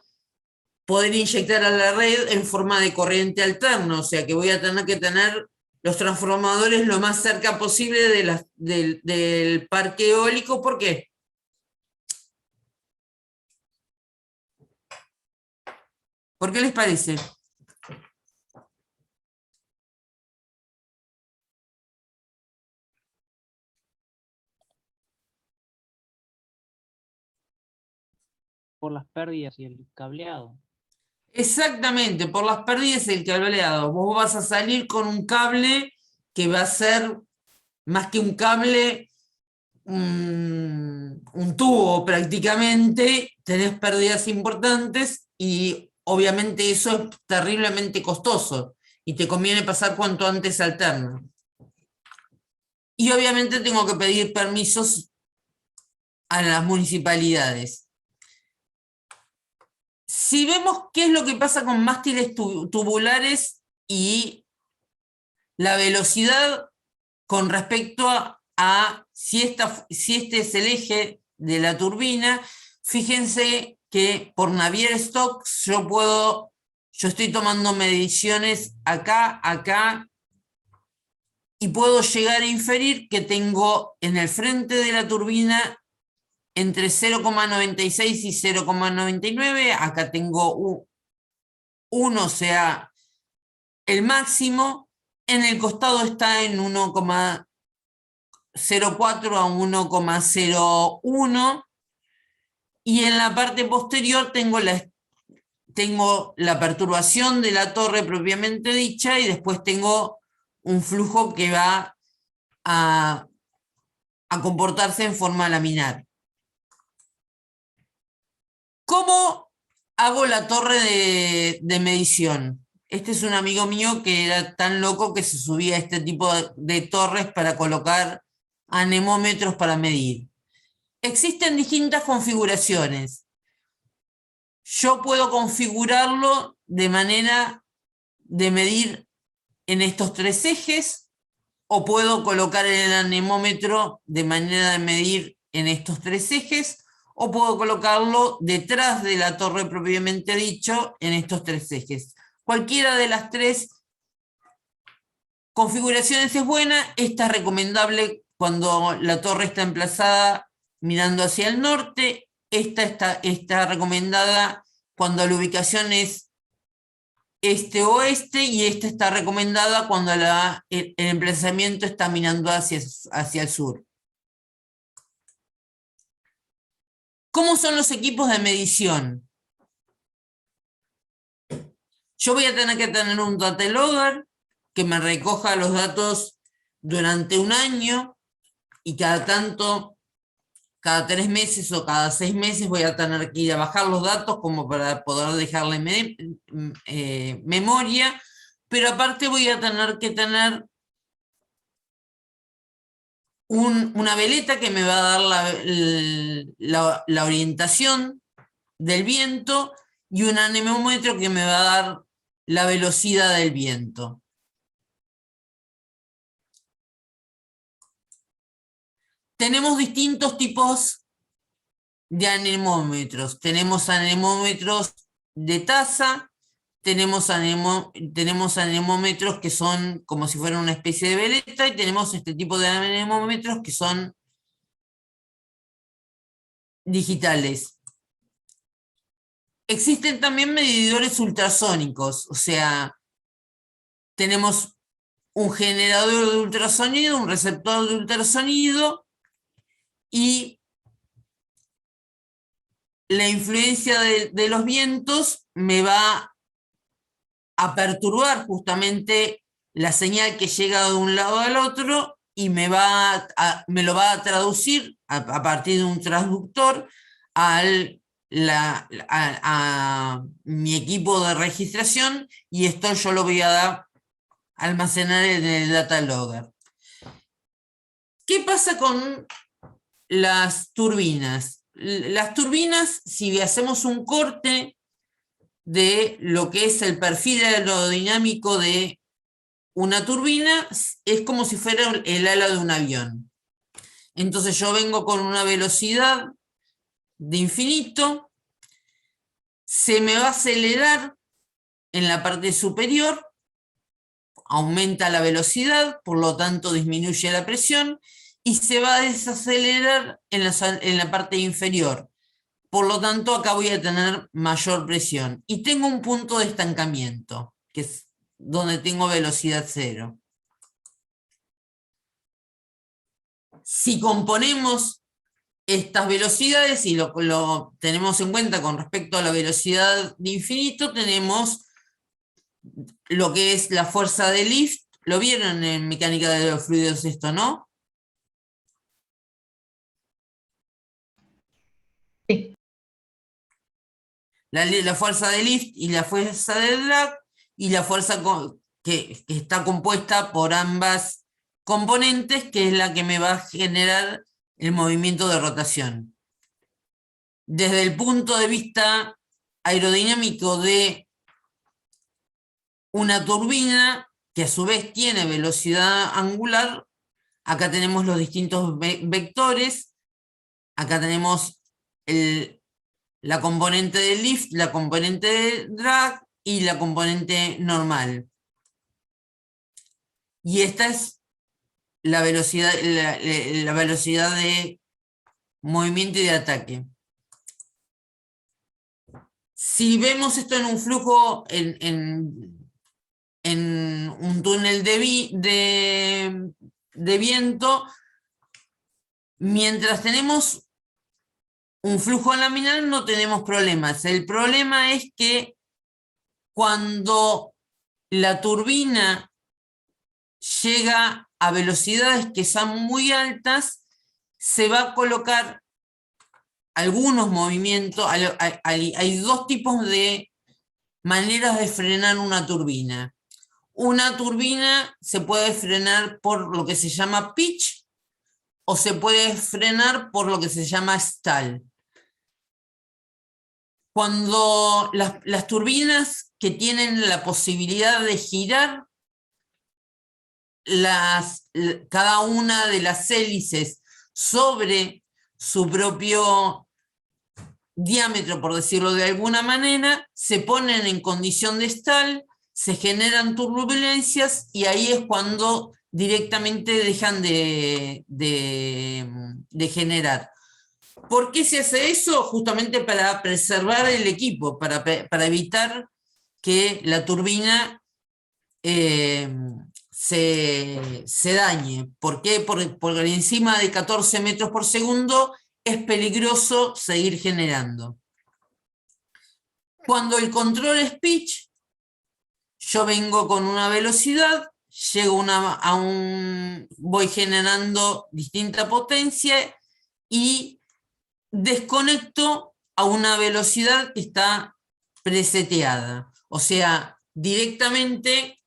poder inyectar a la red en forma de corriente alterna. O sea que voy a tener que tener los transformadores lo más cerca posible del parque eólico. ¿Por qué? ¿Por qué les parece? Por las pérdidas y el cableado. Exactamente, por las pérdidas y el cableado. Vos vas a salir con un cable que va a ser más que un cable, un tubo prácticamente, tenés pérdidas importantes y obviamente eso es terriblemente costoso y te conviene pasar cuanto antes alterno. Y obviamente tengo que pedir permisos a las municipalidades. Si vemos qué es lo que pasa con mástiles tubulares y la velocidad con respecto a si este es el eje de la turbina, fíjense que por Navier-Stokes yo estoy tomando mediciones acá, y puedo llegar a inferir que tengo en el frente de la turbina entre 0,96 y 0,99, acá tengo 1, o sea, el máximo, en el costado está en 1,04 a 1,01, y en la parte posterior tengo la perturbación de la torre propiamente dicha, y después tengo un flujo que va a comportarse en forma laminar. ¿Cómo hago la torre de medición? Este es un amigo mío que era tan loco que se subía a este tipo de torres para colocar anemómetros para medir. Existen distintas configuraciones. Yo puedo configurarlo de manera de medir en estos 3 ejes, o puedo colocar el anemómetro de manera de medir en estos 3 ejes, o puedo colocarlo detrás de la torre propiamente dicho en estos 3 ejes. Cualquiera de las 3 configuraciones es buena. Esta es recomendable cuando la torre está emplazada mirando hacia el norte. Esta está recomendada cuando la ubicación es este-oeste, y esta está recomendada cuando el emplazamiento está mirando hacia el sur. ¿Cómo son los equipos de medición? Yo voy a tener que tener un data logger, que me recoja los datos durante un año y cada tanto, cada 3 meses o cada 6 meses voy a tener que ir a bajar los datos como para poder dejarle memoria, pero aparte voy a tener que tener una veleta que me va a dar la orientación del viento y un anemómetro que me va a dar la velocidad del viento. Tenemos distintos tipos de anemómetros. Tenemos anemómetros de taza, tenemos anemómetros que son como si fueran una especie de veleta, y tenemos este tipo de anemómetros que son digitales. Existen también medidores ultrasónicos, o sea, tenemos un generador de ultrasonido, un receptor de ultrasonido, y la influencia de los vientos me va a perturbar justamente la señal que llega de un lado al otro y me lo va a traducir a partir de un transductor a mi equipo de registración, y esto yo lo voy a almacenar en el data logger. ¿Qué pasa con las turbinas? Las turbinas, si hacemos un corte de lo que es el perfil aerodinámico de una turbina, es como si fuera el ala de un avión. Entonces yo vengo con una velocidad de infinito, se me va a acelerar en la parte superior, aumenta la velocidad, por lo tanto disminuye la presión, y se va a desacelerar en la parte inferior. Por lo tanto, acá voy a tener mayor presión. Y tengo un punto de estancamiento, que es donde tengo velocidad cero. Si componemos estas velocidades y lo tenemos en cuenta con respecto a la velocidad de infinito, tenemos lo que es la fuerza de lift. ¿Lo vieron en mecánica de los fluidos esto, no? Sí. La fuerza de lift y la fuerza de drag, y la fuerza que está compuesta por ambas componentes, que es la que me va a generar el movimiento de rotación. Desde el punto de vista aerodinámico de una turbina, que a su vez tiene velocidad angular, acá tenemos los distintos vectores, acá tenemos la componente de lift, la componente de drag y la componente normal. Y esta es la velocidad de movimiento y de ataque. Si vemos esto en un flujo, en un túnel de viento, mientras tenemos un flujo laminar no tenemos problemas. El problema es que cuando la turbina llega a velocidades que son muy altas, se va a colocar algunos movimientos. Hay dos tipos de maneras de frenar una turbina. Una turbina se puede frenar por lo que se llama pitch, o se puede frenar por lo que se llama stall. Cuando las turbinas que tienen la posibilidad de girar cada una de las hélices sobre su propio diámetro, por decirlo de alguna manera, se ponen en condición de stall, se generan turbulencias, y ahí es cuando directamente dejan de generar. ¿Por qué se hace eso? Justamente para preservar el equipo, para evitar que la turbina se dañe. ¿Por qué? Porque encima de 14 metros por segundo es peligroso seguir generando. Cuando el control es pitch, yo vengo con una velocidad voy generando distinta potencia y desconecto a una velocidad que está preseteada. O sea, directamente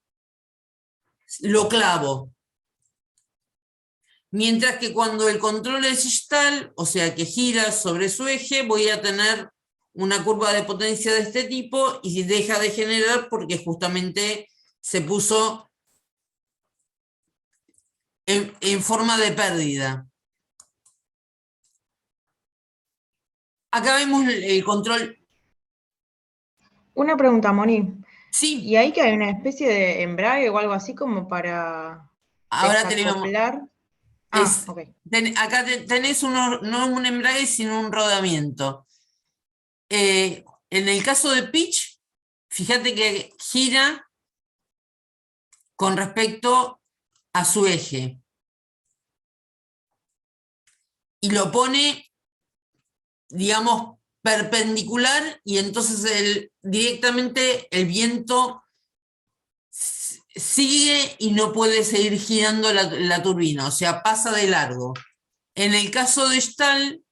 lo clavo. Mientras que cuando el control es Stall, o sea que gira sobre su eje, voy a tener una curva de potencia de este tipo y deja de generar porque justamente se puso en forma de pérdida. Acá vemos el control. Una pregunta, Moni. Sí, ¿Y ahí que hay una especie de embrague o algo así como para ahora tenemos. desacoplar? Ah, ok. Acá tenés no un embrague, sino un rodamiento. En el caso de pitch, fíjate que gira con respecto a su eje. Y lo pone, digamos, perpendicular y entonces directamente el viento sigue y no puede seguir girando la turbina, o sea, pasa de largo. En el caso de Stall,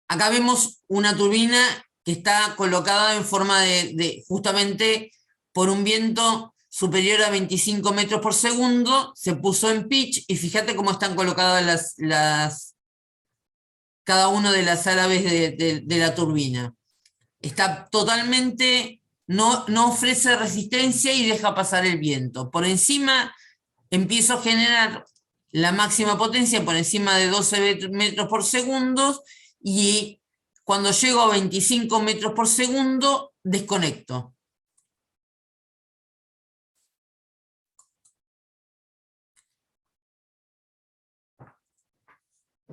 acá vemos una turbina que está colocada en forma justamente por un viento superior a 25 metros por segundo, se puso en pitch y fíjate cómo están colocadas cada una de las árabes de la turbina. Está totalmente, no ofrece resistencia y deja pasar el viento. Por encima empiezo a generar la máxima potencia por encima de 12 metros por segundo y cuando llego a 25 metros por segundo desconecto.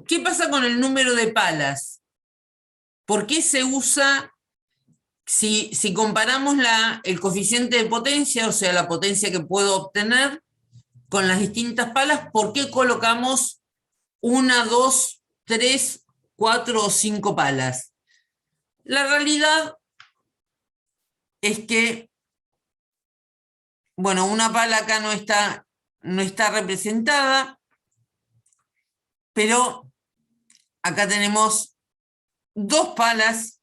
¿Qué pasa con el número de palas? ¿Por qué se usa, si comparamos el coeficiente de potencia, o sea, la potencia que puedo obtener con las distintas palas, por qué colocamos 1, 2, 3, 4 o 5 palas? La realidad es que, bueno, una pala acá no está representada, pero acá tenemos 2 palas.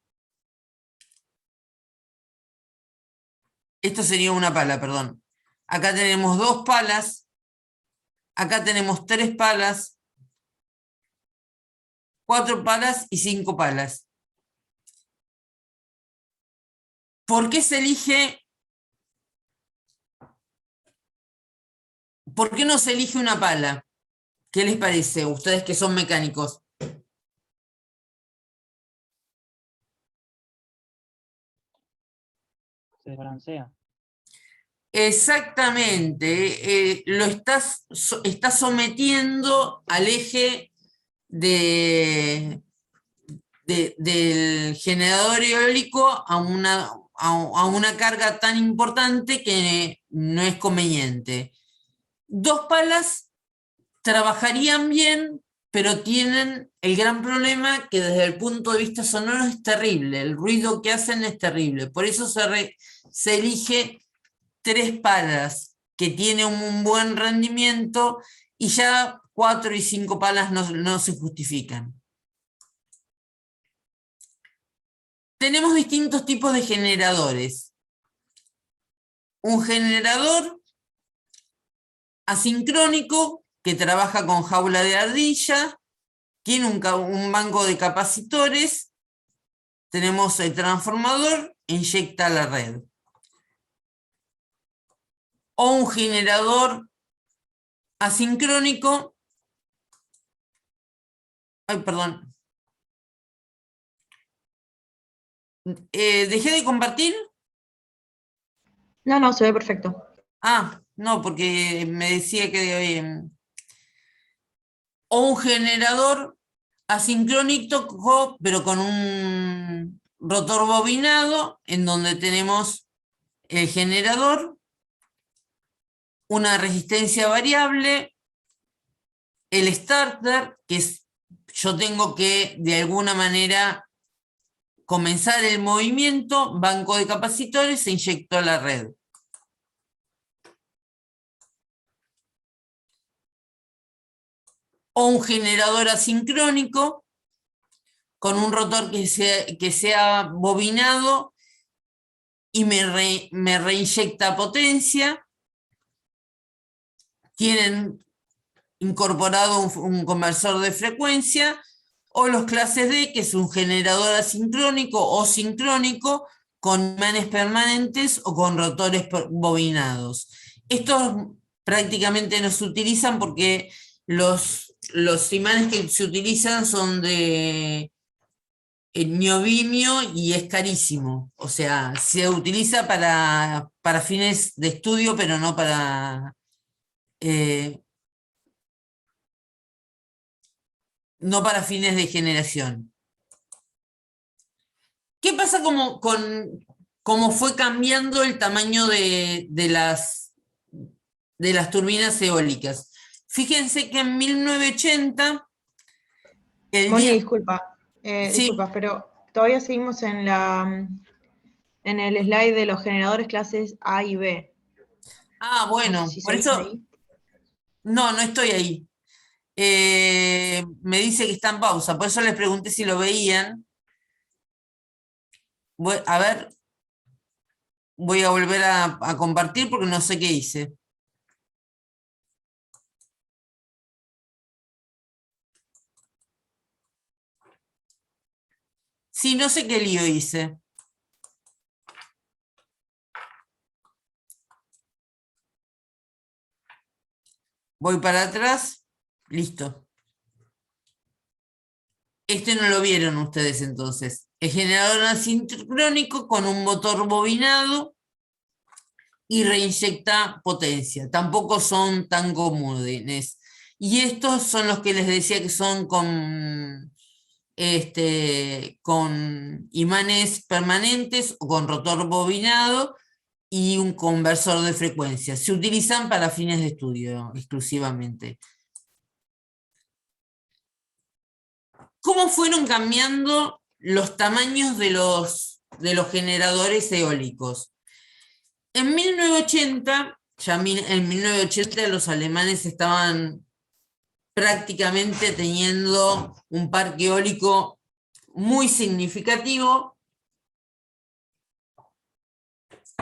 Esto sería una pala, perdón. Acá tenemos 2 palas. Acá tenemos 3 palas. 4 palas y 5 palas. ¿Por qué se elige? ¿Por qué no se elige una pala? ¿Qué les parece? Ustedes que son mecánicos. Se desbalancea. Exactamente. Lo estás sometiendo al eje del generador eólico a una carga tan importante que no es conveniente. 2 palas trabajarían bien, pero tienen el gran problema que desde el punto de vista sonoro es terrible, el ruido que hacen es terrible, por eso se elige 3 palas que tienen un buen rendimiento y ya 4 y 5 palas no se justifican. Tenemos distintos tipos de generadores. Un generador asincrónico que trabaja con jaula de ardilla, tiene un banco de capacitores, tenemos el transformador, inyecta a la red. O un generador asincrónico, perdón. ¿Dejé de compartir? No, se ve perfecto. Ah, no, porque me decía que... o un generador asincrónico, pero con un rotor bobinado, en donde tenemos el generador, una resistencia variable, el starter, que yo tengo que de alguna manera comenzar el movimiento, banco de capacitores se inyectó a la red. O un generador asincrónico con un rotor que sea bobinado y me reinyecta potencia. Tienen incorporado un conversor de frecuencia, o los clases D, que es un generador asincrónico o sincrónico con imanes permanentes o con rotores bobinados. Estos prácticamente no se utilizan porque los imanes que se utilizan son de neodimio y es carísimo. O sea, se utiliza para fines de estudio, pero no para... no para fines de generación. ¿Qué pasa cómo fue cambiando el tamaño de las turbinas eólicas? Fíjense que en 1980... Moni, disculpa, Sí. disculpa, pero todavía seguimos en el slide de los generadores clases A y B. Ah, bueno, No sé si por seguís eso... ahí. No, no estoy ahí. Me dice que está en pausa, por eso les pregunté si lo veían. A ver, voy a volver a compartir porque no sé qué hice. Sí, no sé qué lío hice. Voy para atrás. Listo. Este no lo vieron ustedes entonces. El generador asincrónico con un motor bobinado y reinyecta potencia. Tampoco son tan comunes. Y estos son los que les decía que son con imanes permanentes o con rotor bobinado y un conversor de frecuencia. Se utilizan para fines de estudio exclusivamente. ¿Cómo fueron cambiando los tamaños de los generadores eólicos? En 1980, en 1980 los alemanes estaban prácticamente teniendo un parque eólico muy significativo.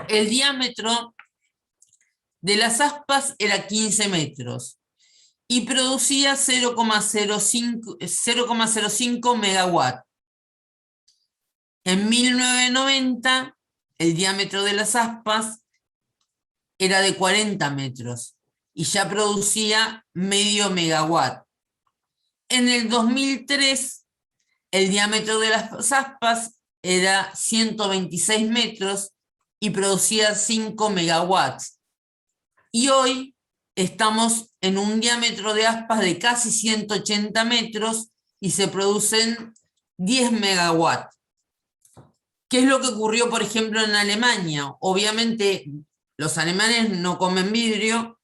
El diámetro de las aspas era 15 metros y producía 0,05 megawatt. En 1990, el diámetro de las aspas era de 40 metros y ya producía medio megawatt. En el 2003, el diámetro de las aspas era 126 metros y producía 5 megawatts. Y hoy estamos en un diámetro de aspas de casi 180 metros y se producen 10 megawatts. ¿Qué es lo que ocurrió, por ejemplo, en Alemania? Obviamente, los alemanes no comen vidrio,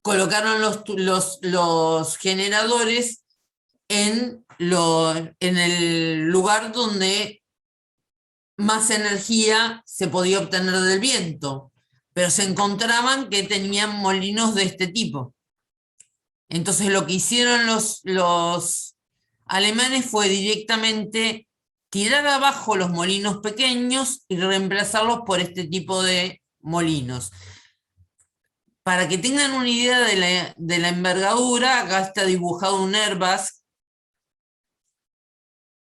colocaron los generadores en el lugar donde más energía se podía obtener del viento, pero se encontraban que tenían molinos de este tipo. Entonces lo que hicieron los alemanes fue directamente tirar abajo los molinos pequeños y reemplazarlos por este tipo de molinos. Para que tengan una idea de la envergadura, acá está dibujado un Airbus.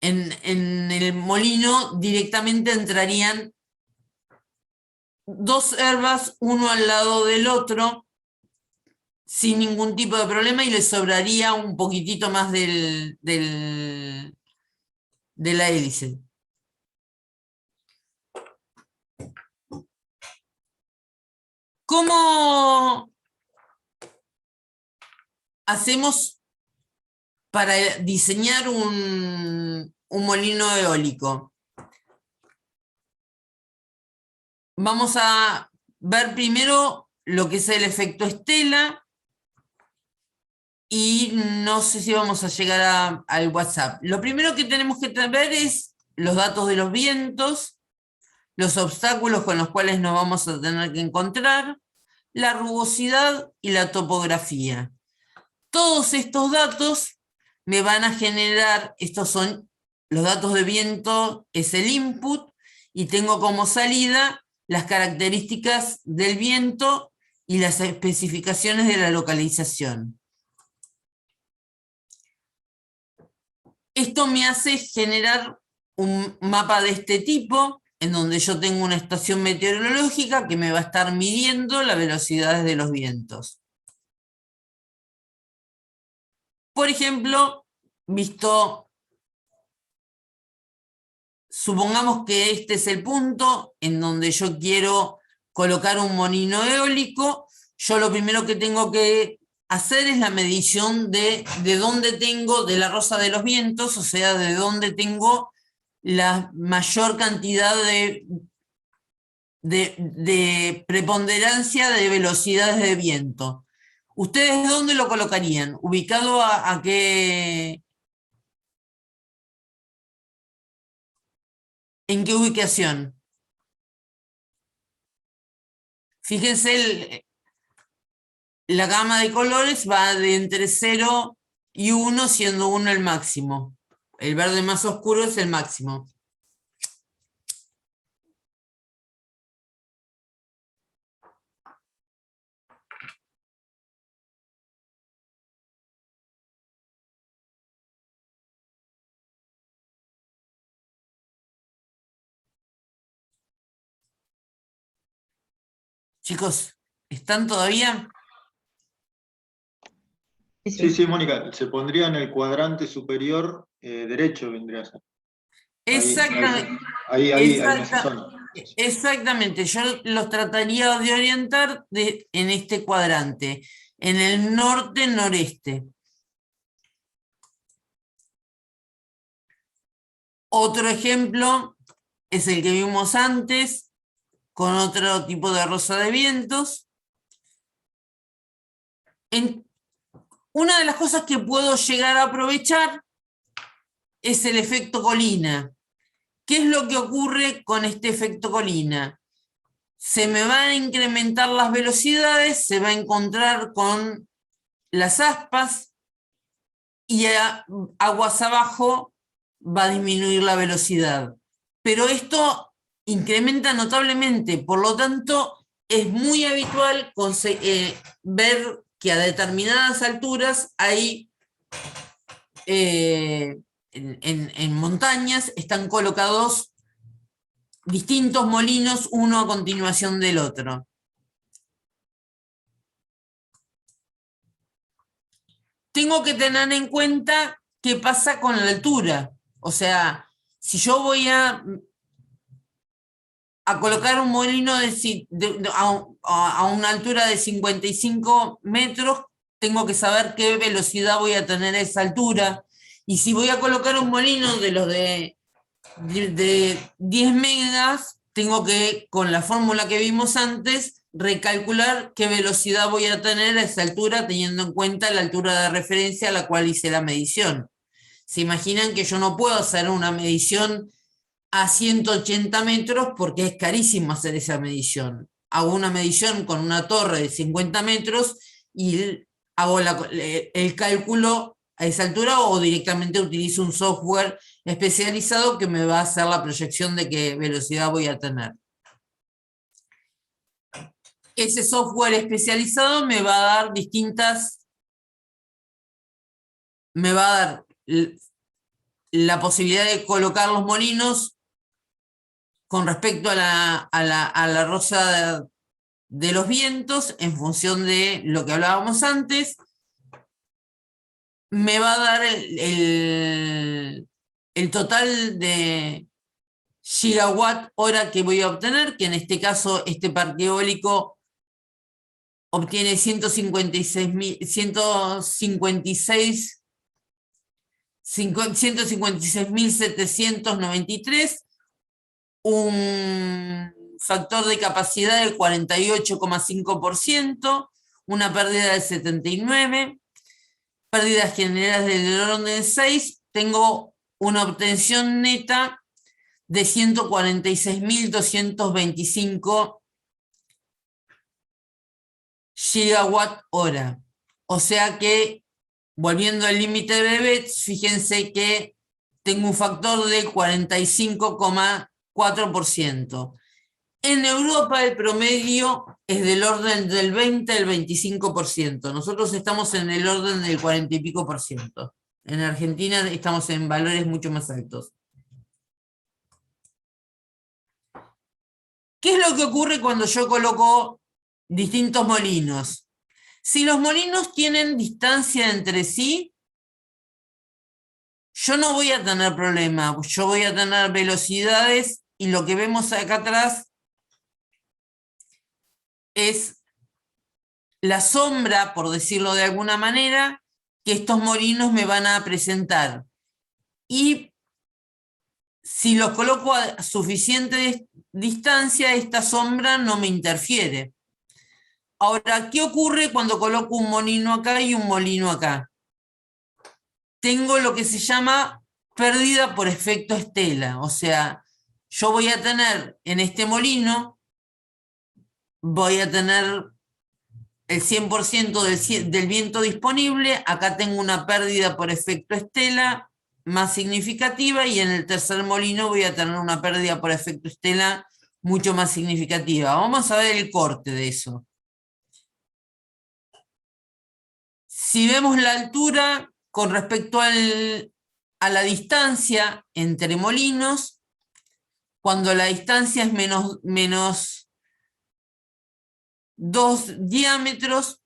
En el molino directamente entrarían 2 Airbus, uno al lado del otro, sin ningún tipo de problema, y le sobraría un poquitito más de la hélice. ¿Cómo hacemos para diseñar un molino eólico? Vamos a ver primero lo que es el efecto estela y no sé si vamos a llegar al WhatsApp. Lo primero que tenemos que ver es los datos de los vientos, los obstáculos con los cuales nos vamos a tener que encontrar, la rugosidad y la topografía. Todos estos datos me van a generar, estos son los datos de viento, es el input, y tengo como salida las características del viento y las especificaciones de la localización. Esto me hace generar un mapa de este tipo, en donde yo tengo una estación meteorológica que me va a estar midiendo las velocidades de los vientos. Por ejemplo, supongamos que este es el punto en donde yo quiero colocar un molino eólico. Yo lo primero que tengo que hacer es la medición de dónde tengo, de la rosa de los vientos, o sea, de dónde tengo la mayor cantidad de preponderancia de velocidades de viento. ¿Ustedes dónde lo colocarían? ¿Ubicado a qué? ¿En qué ubicación? Fíjense, la gama de colores va de entre 0 y 1, siendo 1 el máximo. El verde más oscuro es el máximo. Chicos, ¿están todavía? Sí, Mónica, se pondría en el cuadrante superior derecho, vendría a ser. Exactamente. Ahí, en esa zona. Exactamente, yo los trataría de orientar en este cuadrante, en el norte-noreste. Otro ejemplo es el que vimos antes, con otro tipo de rosa de vientos. Una de las cosas que puedo llegar a aprovechar es el efecto colina. ¿Qué es lo que ocurre con este efecto colina? Se me van a incrementar las velocidades, se va a encontrar con las aspas y aguas abajo va a disminuir la velocidad. Pero esto incrementa notablemente, por lo tanto es muy habitual ver que a determinadas alturas hay en montañas están colocados distintos molinos, uno a continuación del otro. Tengo que tener en cuenta qué pasa con la altura. O sea, si yo voy a colocar un molino a una altura de 55 metros, tengo que saber qué velocidad voy a tener a esa altura. Y si voy a colocar un molino de los de 10 megas, tengo que, con la fórmula que vimos antes, recalcular qué velocidad voy a tener a esa altura, teniendo en cuenta la altura de referencia a la cual hice la medición. Se imaginan que yo no puedo hacer una medición a 180 metros porque es carísimo hacer esa medición. Hago una medición con una torre de 50 metros y hago el cálculo a esa altura, o directamente utilizo un software especializado que me va a hacer la proyección de qué velocidad voy a tener. Ese software especializado me va a dar me va a dar la posibilidad de colocar los molinos con respecto a la rosa de los vientos en función de lo que hablábamos antes. Me va a dar el total de gigawatt hora que voy a obtener, que en este caso este parque eólico obtiene 156.793, un factor de capacidad del 48,5%, una pérdida del 79%, pérdidas generales del orden de 6, tengo una obtención neta de 146.225 gigawatt hora. O sea que, volviendo al límite de Betz, fíjense que tengo un factor de 45,4%. En Europa el promedio es del orden del 20 al 25%. Nosotros estamos en el orden del 40 y pico por ciento. En Argentina estamos en valores mucho más altos. ¿Qué es lo que ocurre cuando yo coloco distintos molinos? Si los molinos tienen distancia entre sí, yo no voy a tener problema. Yo voy a tener velocidades y lo que vemos acá atrás es la sombra, por decirlo de alguna manera, que estos molinos me van a presentar. Y si los coloco a suficiente distancia, esta sombra no me interfiere. Ahora, ¿qué ocurre cuando coloco un molino acá y un molino acá? Tengo lo que se llama pérdida por efecto estela. O sea, yo voy a tener en este molino, voy a tener el 100% del viento disponible. Acá tengo una pérdida por efecto estela más significativa, y en el tercer molino voy a tener una pérdida por efecto estela mucho más significativa. Vamos a ver el corte de eso. Si vemos la altura con respecto a la distancia entre molinos, cuando la distancia es menos 2 diámetros,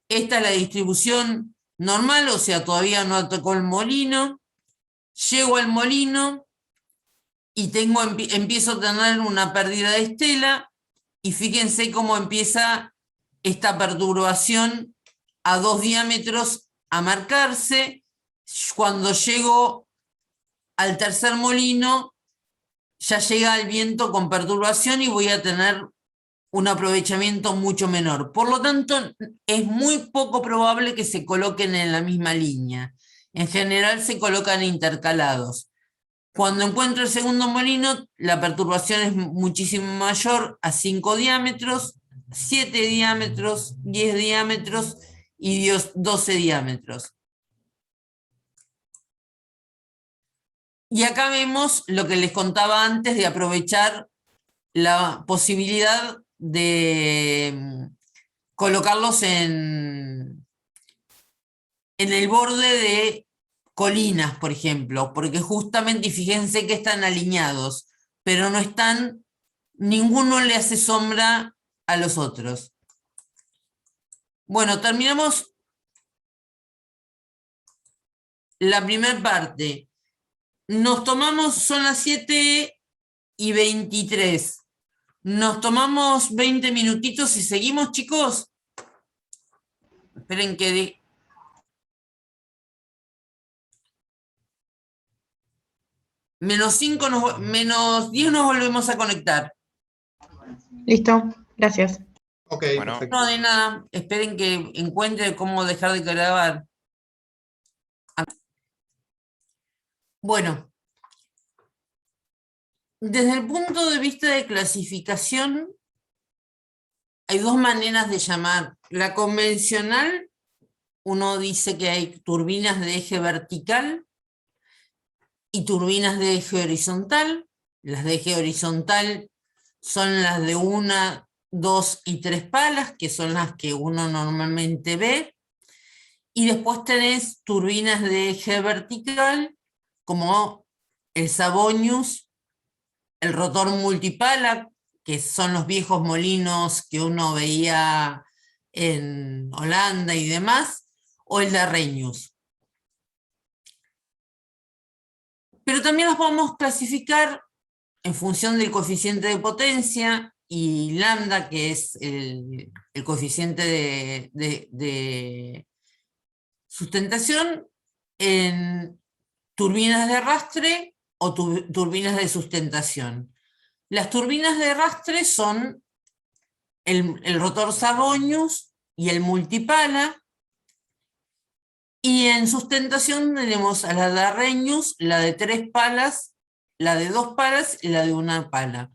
esta es la distribución normal, o sea, todavía no atacó el molino. Llego al molino y empiezo a tener una pérdida de estela, y fíjense cómo empieza esta perturbación a 2 diámetros a marcarse. Cuando llego al tercer molino, ya llega el viento con perturbación y voy a tener un aprovechamiento mucho menor. Por lo tanto, es muy poco probable que se coloquen en la misma línea. En general se colocan intercalados. Cuando encuentro el segundo molino, la perturbación es muchísimo mayor, a 5 diámetros, 7 diámetros, 10 diámetros y 12 diámetros. Y acá vemos lo que les contaba antes de aprovechar la posibilidad de colocarlos en el borde de colinas, por ejemplo, porque justamente, y fíjense que están alineados, pero no están, ninguno le hace sombra a los otros. Bueno, terminamos la primera parte. Nos tomamos, son las 7:23. Nos tomamos 20 minutitos y seguimos, chicos. Esperen que... -5, -10 nos volvemos a conectar. Listo, gracias. Ok, Bueno. perfecto. No, de nada. Esperen que encuentre cómo dejar de grabar. Bueno. Desde el punto de vista de clasificación, hay dos maneras de llamar. La convencional, uno dice que hay turbinas de eje vertical y turbinas de eje horizontal. Las de eje horizontal son las de 1, 2 y 3 palas, que son las que uno normalmente ve. Y después tenés turbinas de eje vertical, como el Savonius, el rotor multipala, que son los viejos molinos que uno veía en Holanda y demás, o el de Arrhenius. Pero también los podemos clasificar en función del coeficiente de potencia y lambda, que es el coeficiente de sustentación, en turbinas de arrastre o turbinas de sustentación. Las turbinas de arrastre son el rotor Savonius y el multipala, y en sustentación tenemos a la de Arrhenius, la de 3 palas la de 2 palas y la de 1 pala.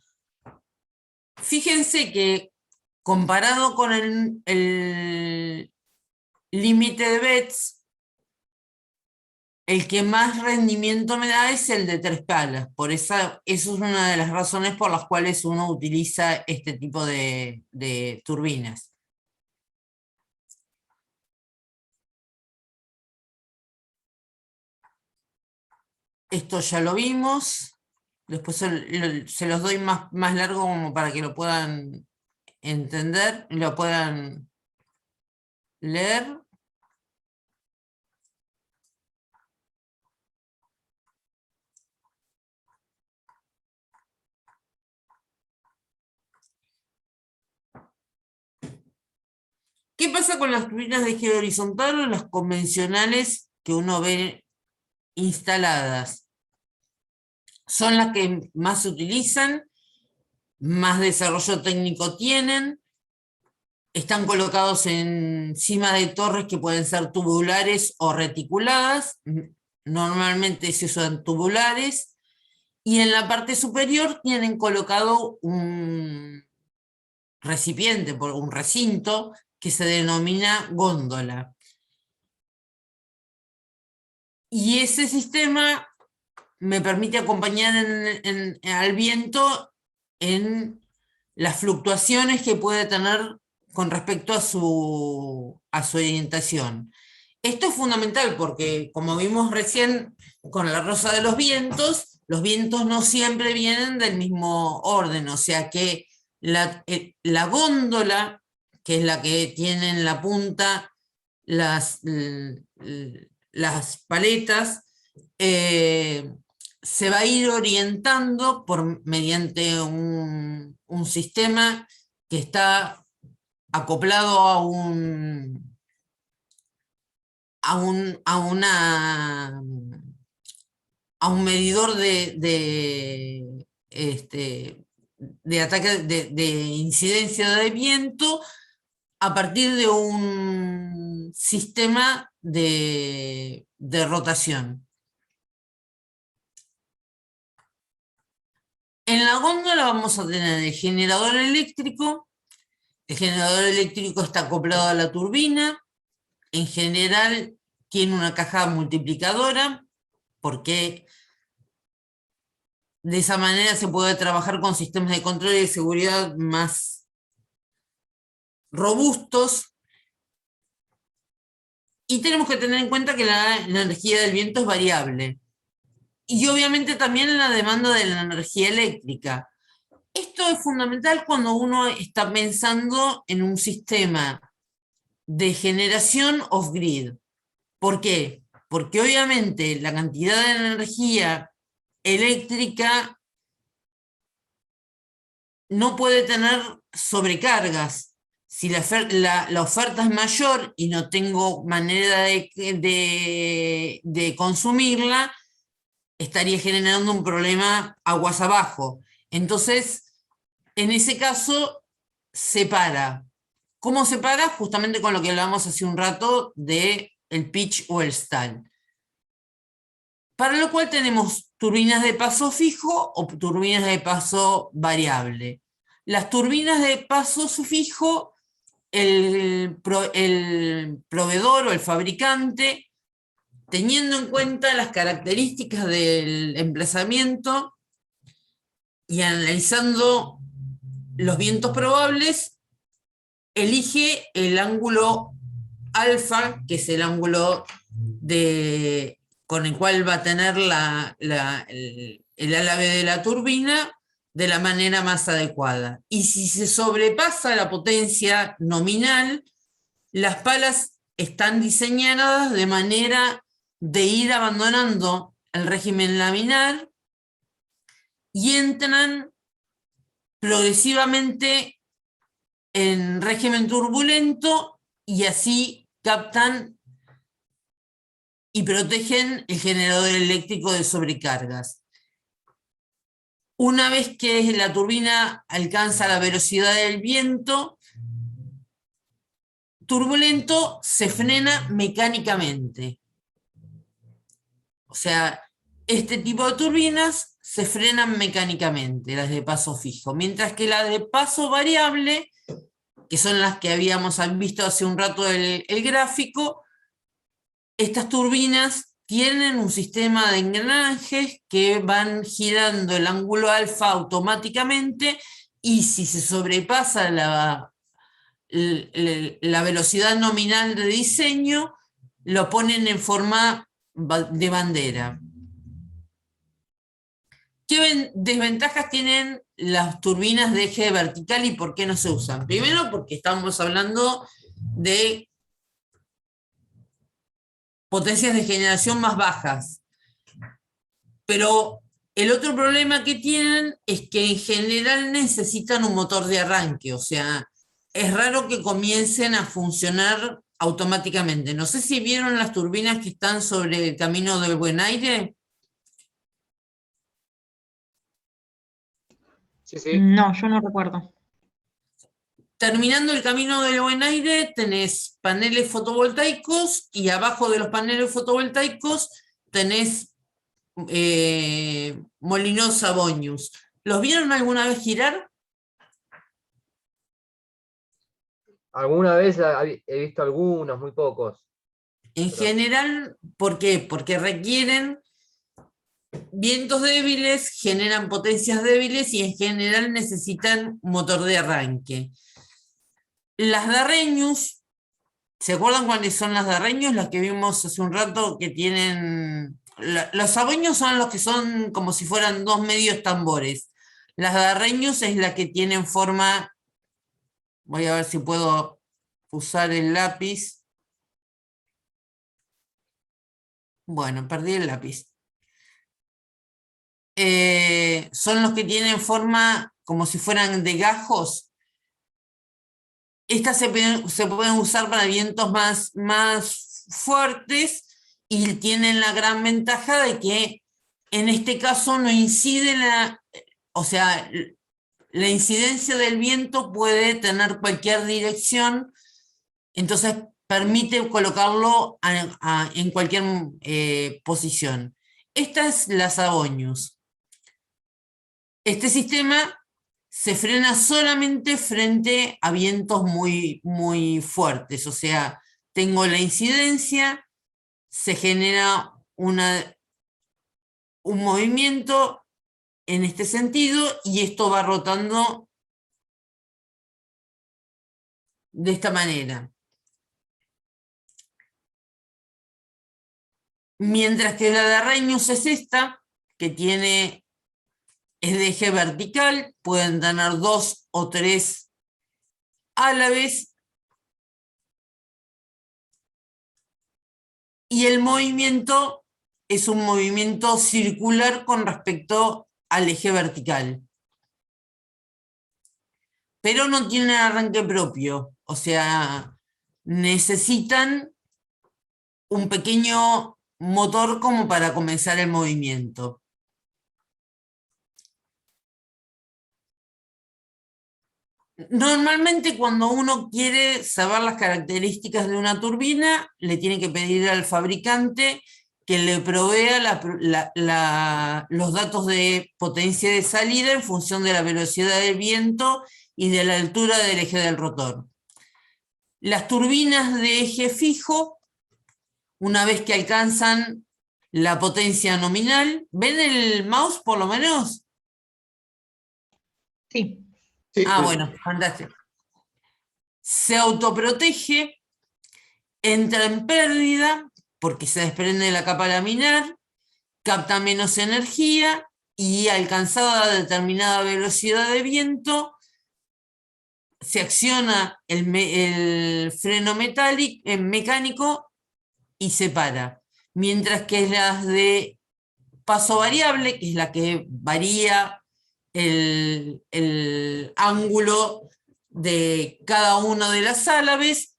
Fíjense que comparado con el límite de Betz, el que más rendimiento me da es el de 3 palas. Por eso es una de las razones por las cuales uno utiliza este tipo de turbinas. Esto ya lo vimos. Después se los doy más largo como para que lo puedan entender, lo puedan leer. ¿Qué pasa con las turbinas de eje horizontal o las convencionales que uno ve instaladas? Son las que más se utilizan, más desarrollo técnico tienen, están colocados encima de torres que pueden ser tubulares o reticuladas, normalmente se usan tubulares, y en la parte superior tienen colocado un recipiente, un recinto, que se denomina góndola. Y ese sistema me permite acompañar al viento en las fluctuaciones que puede tener con respecto a su orientación. Esto es fundamental porque, como vimos recién con la rosa de los vientos no siempre vienen del mismo orden, o sea que la góndola, que es la que tiene en la punta las paletas, se va a ir orientando mediante un sistema que está acoplado a un medidor de ataque de incidencia de viento a partir de un sistema de rotación. En la góndola vamos a tener el generador eléctrico. El generador eléctrico está acoplado a la turbina. En general tiene una caja multiplicadora, porque de esa manera se puede trabajar con sistemas de control y de seguridad más robustos. Y tenemos que tener en cuenta que la energía del viento es variable. Y obviamente también la demanda de la energía eléctrica. Esto es fundamental cuando uno está pensando en un sistema de generación off-grid. ¿Por qué? Porque obviamente la cantidad de energía eléctrica no puede tener sobrecargas. Si la oferta es mayor y no tengo manera de consumirla, estaría generando un problema aguas abajo. Entonces, en ese caso, se para. ¿Cómo se para? Justamente con lo que hablábamos hace un rato del pitch o el stall. Para lo cual tenemos turbinas de paso fijo o turbinas de paso variable. Las turbinas de paso fijo, el proveedor o el fabricante, teniendo en cuenta las características del emplazamiento y analizando los vientos probables, elige el ángulo alfa, que es el ángulo con el cual va a tener el ala B de la turbina de la manera más adecuada. Y si se sobrepasa la potencia nominal, las palas están diseñadas de manera de ir abandonando el régimen laminar y entran progresivamente en régimen turbulento y así captan y protegen el generador eléctrico de sobrecargas. Una vez que la turbina alcanza la velocidad del viento turbulento, se frena mecánicamente. O sea, este tipo de turbinas se frenan mecánicamente, las de paso fijo, mientras que las de paso variable, que son las que habíamos visto hace un rato el gráfico, estas turbinas tienen un sistema de engranajes que van girando el ángulo alfa automáticamente, y si se sobrepasa la velocidad nominal de diseño, lo ponen en forma de bandera. ¿Qué desventajas tienen las turbinas de eje vertical y por qué no se usan? Primero, porque estamos hablando de potencias de generación más bajas. Pero el otro problema que tienen es que en general necesitan un motor de arranque, o sea, es raro que comiencen a funcionar automáticamente. No sé si vieron las turbinas que están sobre el Camino del Buen Aire. Sí, sí. No, yo no recuerdo. Terminando el Camino del Buen Aire tenés paneles fotovoltaicos, y abajo de los paneles fotovoltaicos tenés molinos Savonius. ¿Los vieron alguna vez girar? Alguna vez he visto algunos, muy pocos. En Pero- general, ¿por qué? Porque requieren vientos débiles, generan potencias débiles y en general necesitan motor de arranque. Las Darreñus, ¿se acuerdan cuáles son las Darreñus? Las que vimos hace un rato que tienen... Los Savonius son los que son como si fueran dos medios tambores. Las Darreñus es la que tienen forma... Voy a ver si puedo usar el lápiz. Bueno, perdí el lápiz. Son los que tienen forma como si fueran de gajos. Estas se pueden usar para vientos más fuertes, y tienen la gran ventaja de que en este caso no incide o sea, la incidencia del viento puede tener cualquier dirección, entonces permite colocarlo en cualquier posición. Esta es la Savonius. Este sistema se frena solamente frente a vientos muy fuertes, o sea, tengo la incidencia, se genera un movimiento en este sentido, y esto va rotando de esta manera. Mientras que la de Arrhenius es esta, que es de eje vertical, pueden tener 2 o 3 a la vez, y el movimiento es un movimiento circular con respecto al eje vertical. Pero no tienen arranque propio, o sea, necesitan un pequeño motor como para comenzar el movimiento. Normalmente cuando uno quiere saber las características de una turbina, le tiene que pedir al fabricante que le provea los datos de potencia de salida en función de la velocidad del viento y de la altura del eje del rotor. Las turbinas de eje fijo, una vez que alcanzan la potencia nominal, ¿ven el mouse por lo menos? Sí. Sí, Ah, sí. bueno, fantástico. Se autoprotege, entra en pérdida porque se desprende de la capa laminar, capta menos energía, y alcanzada determinada velocidad de viento, se acciona el freno mecánico y se para. Mientras que las de paso variable, que es la que varía el ángulo de cada una de las álabes,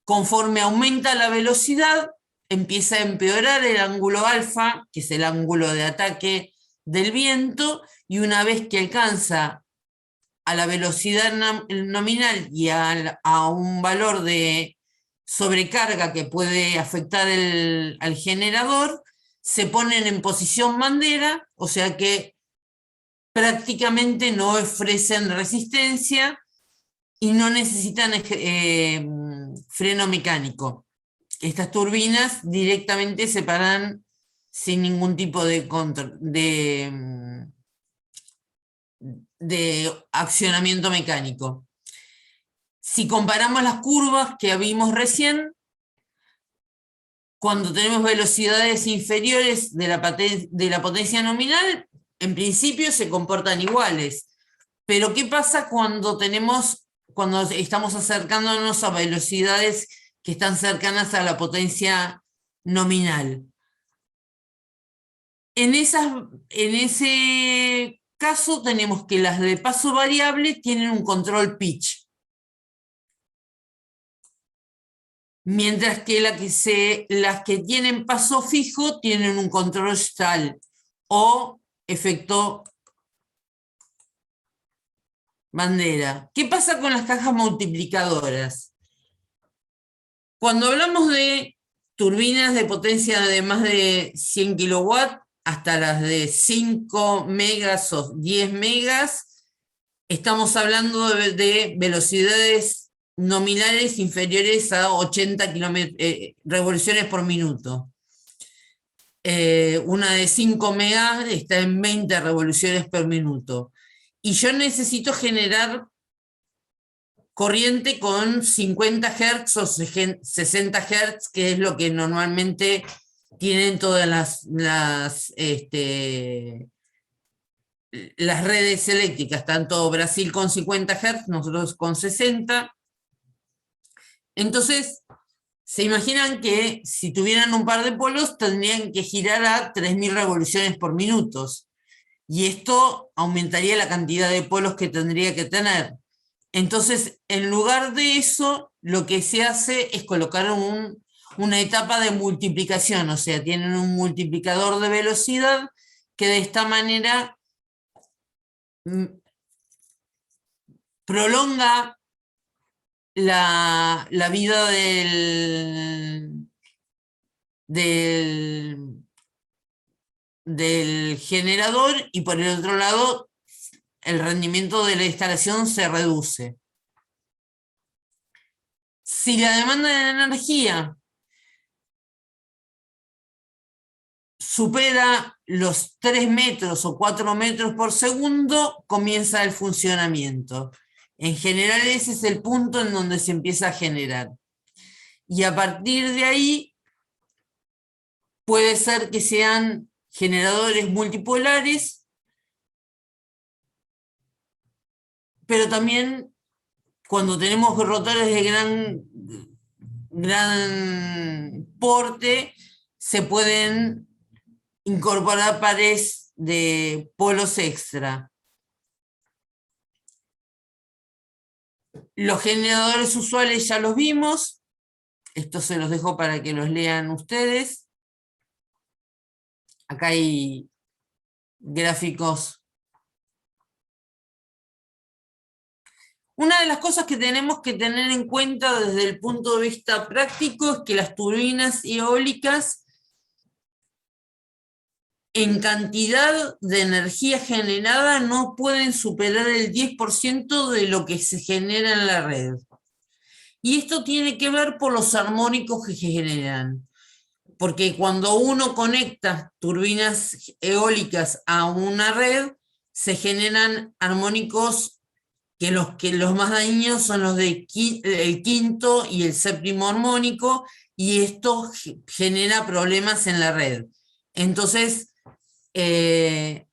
conforme aumenta la velocidad, empieza a empeorar el ángulo alfa, que es el ángulo de ataque del viento, y una vez que alcanza a la velocidad nominal y a un valor de sobrecarga que puede afectar al generador, se ponen en posición bandera, o sea que prácticamente no ofrecen resistencia y no necesitan freno mecánico. Estas turbinas directamente se paran sin ningún tipo de accionamiento mecánico. Si comparamos las curvas que vimos recién, cuando tenemos velocidades inferiores de la potencia nominal, en principio se comportan iguales. Pero ¿qué pasa cuando estamos acercándonos a velocidades que están cercanas a la potencia nominal? En ese caso tenemos que las de paso variable tienen un control pitch, mientras que las que tienen paso fijo tienen un control stall o efecto bandera. ¿Qué pasa con las cajas multiplicadoras? Cuando hablamos de turbinas de potencia de más de 100 kilowatts, hasta las de 5 megas o 10 megas, estamos hablando de velocidades nominales inferiores a 80 revoluciones por minuto. Una de 5 megas está en 20 revoluciones por minuto. Y yo necesito generar corriente con 50 Hz o 60 Hz, que es lo que normalmente tienen todas las redes eléctricas, tanto Brasil con 50 Hz, nosotros con 60. Entonces, se imaginan que si tuvieran un par de polos, tendrían que girar a 3000 revoluciones por minuto. Y esto aumentaría la cantidad de polos que tendría que tener. Entonces, en lugar de eso, lo que se hace es colocar una etapa de multiplicación, o sea, tienen un multiplicador de velocidad que de esta manera prolonga la vida del generador, y por el otro lado el rendimiento de la instalación se reduce. Si la demanda de energía supera los 3 metros o 4 metros por segundo, comienza el funcionamiento. En general ese es el punto en donde se empieza a generar. Y a partir de ahí puede ser que sean generadores multipolares, pero también cuando tenemos rotores de gran porte, se pueden incorporar pares de polos extra. Los generadores usuales ya los vimos, esto se los dejo para que los lean ustedes. Acá hay gráficos. Una de las cosas que tenemos que tener en cuenta desde el punto de vista práctico es que las turbinas eólicas, en cantidad de energía generada, no pueden superar el 10% de lo que se genera en la red. Y esto tiene que ver por los armónicos que generan. Porque cuando uno conecta turbinas eólicas a una red, se generan armónicos que los más dañinos son los del quinto y el séptimo armónico, y esto genera problemas en la red. Entonces, tengan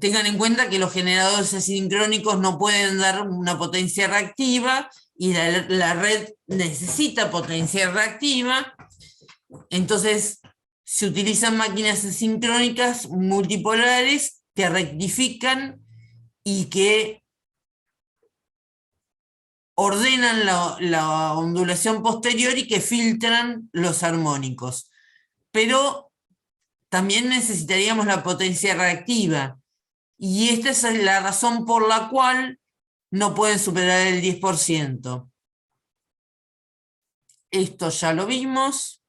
en cuenta que los generadores asincrónicos no pueden dar una potencia reactiva, y la red necesita potencia reactiva. Entonces se utilizan máquinas asincrónicas multipolares que rectifican y que ordenan la ondulación posterior y que filtran los armónicos. Pero también necesitaríamos la potencia reactiva, y esta es la razón por la cual no pueden superar el 10%. Esto ya lo vimos.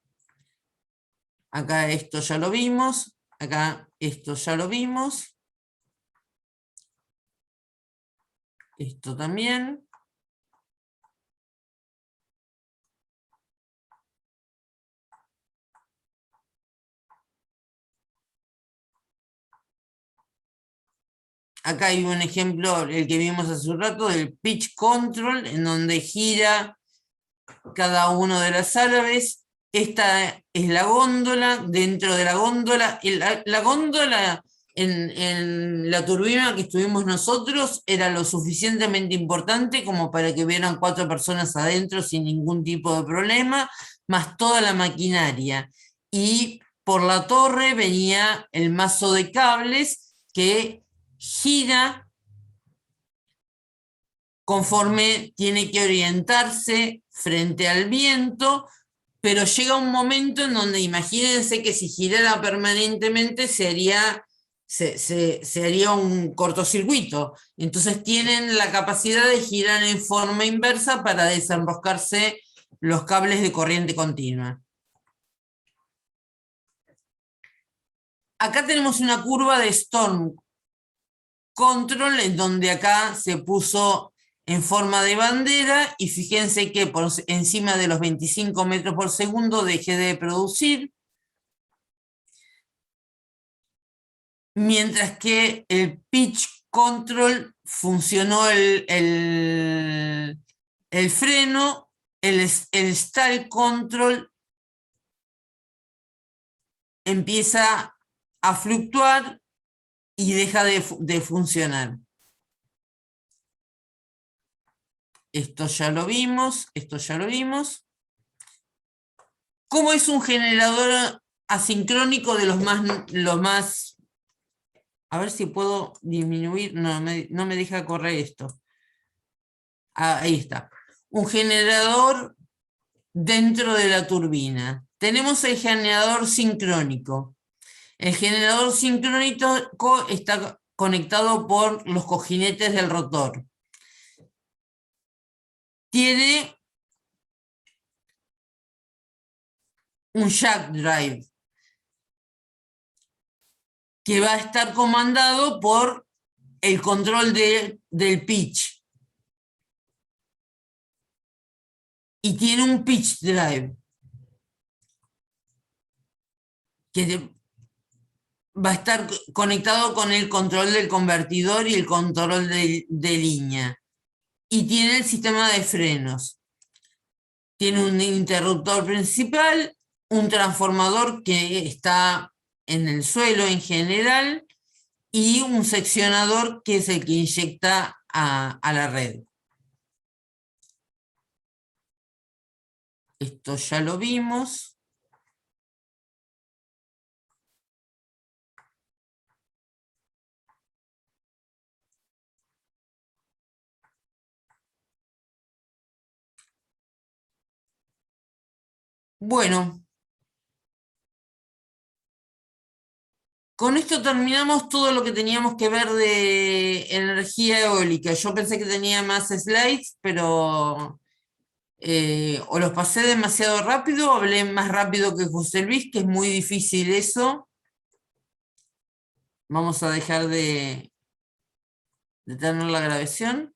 Acá esto ya lo vimos. Acá esto ya lo vimos. Esto también. Acá hay un ejemplo, el que vimos hace un rato, del pitch control, en donde gira cada uno de las árabes. Esta es la góndola. Dentro de la góndola, la góndola en la turbina que estuvimos nosotros era lo suficientemente importante como para que hubieran 4 personas adentro sin ningún tipo de problema, más toda la maquinaria. Y por la torre venía el mazo de cables que gira conforme tiene que orientarse frente al viento, pero llega un momento en donde imagínense que si girara permanentemente se haría un cortocircuito. Entonces tienen la capacidad de girar en forma inversa para desenroscarse los cables de corriente continua. Acá tenemos una curva de Storm Control, en donde acá se puso en forma de bandera, y fíjense que por encima de los 25 metros por segundo dejé de producir, mientras que el pitch control funcionó el freno, el stall control empieza a fluctuar y deja de funcionar. Esto ya lo vimos, esto ya lo vimos. ¿Cómo es un generador asincrónico de los más... A ver si puedo disminuir, no me deja correr esto. Ahí está. Un generador dentro de la turbina. Tenemos el generador sincrónico. El generador sincrónico está conectado por los cojinetes del rotor. Tiene un jack drive que va a estar comandado por el control del pitch. Y tiene un pitch drive que va a estar conectado con el control del convertidor y el control de línea. Y tiene el sistema de frenos. Tiene un interruptor principal, un transformador que está en el suelo en general, y un seccionador que es el que inyecta a la red. Esto ya lo vimos. Bueno, con esto terminamos todo lo que teníamos que ver de energía eólica. Yo pensé que tenía más slides, pero o los pasé demasiado rápido, o hablé más rápido que José Luis, que es muy difícil eso. Vamos a dejar de tener la grabación.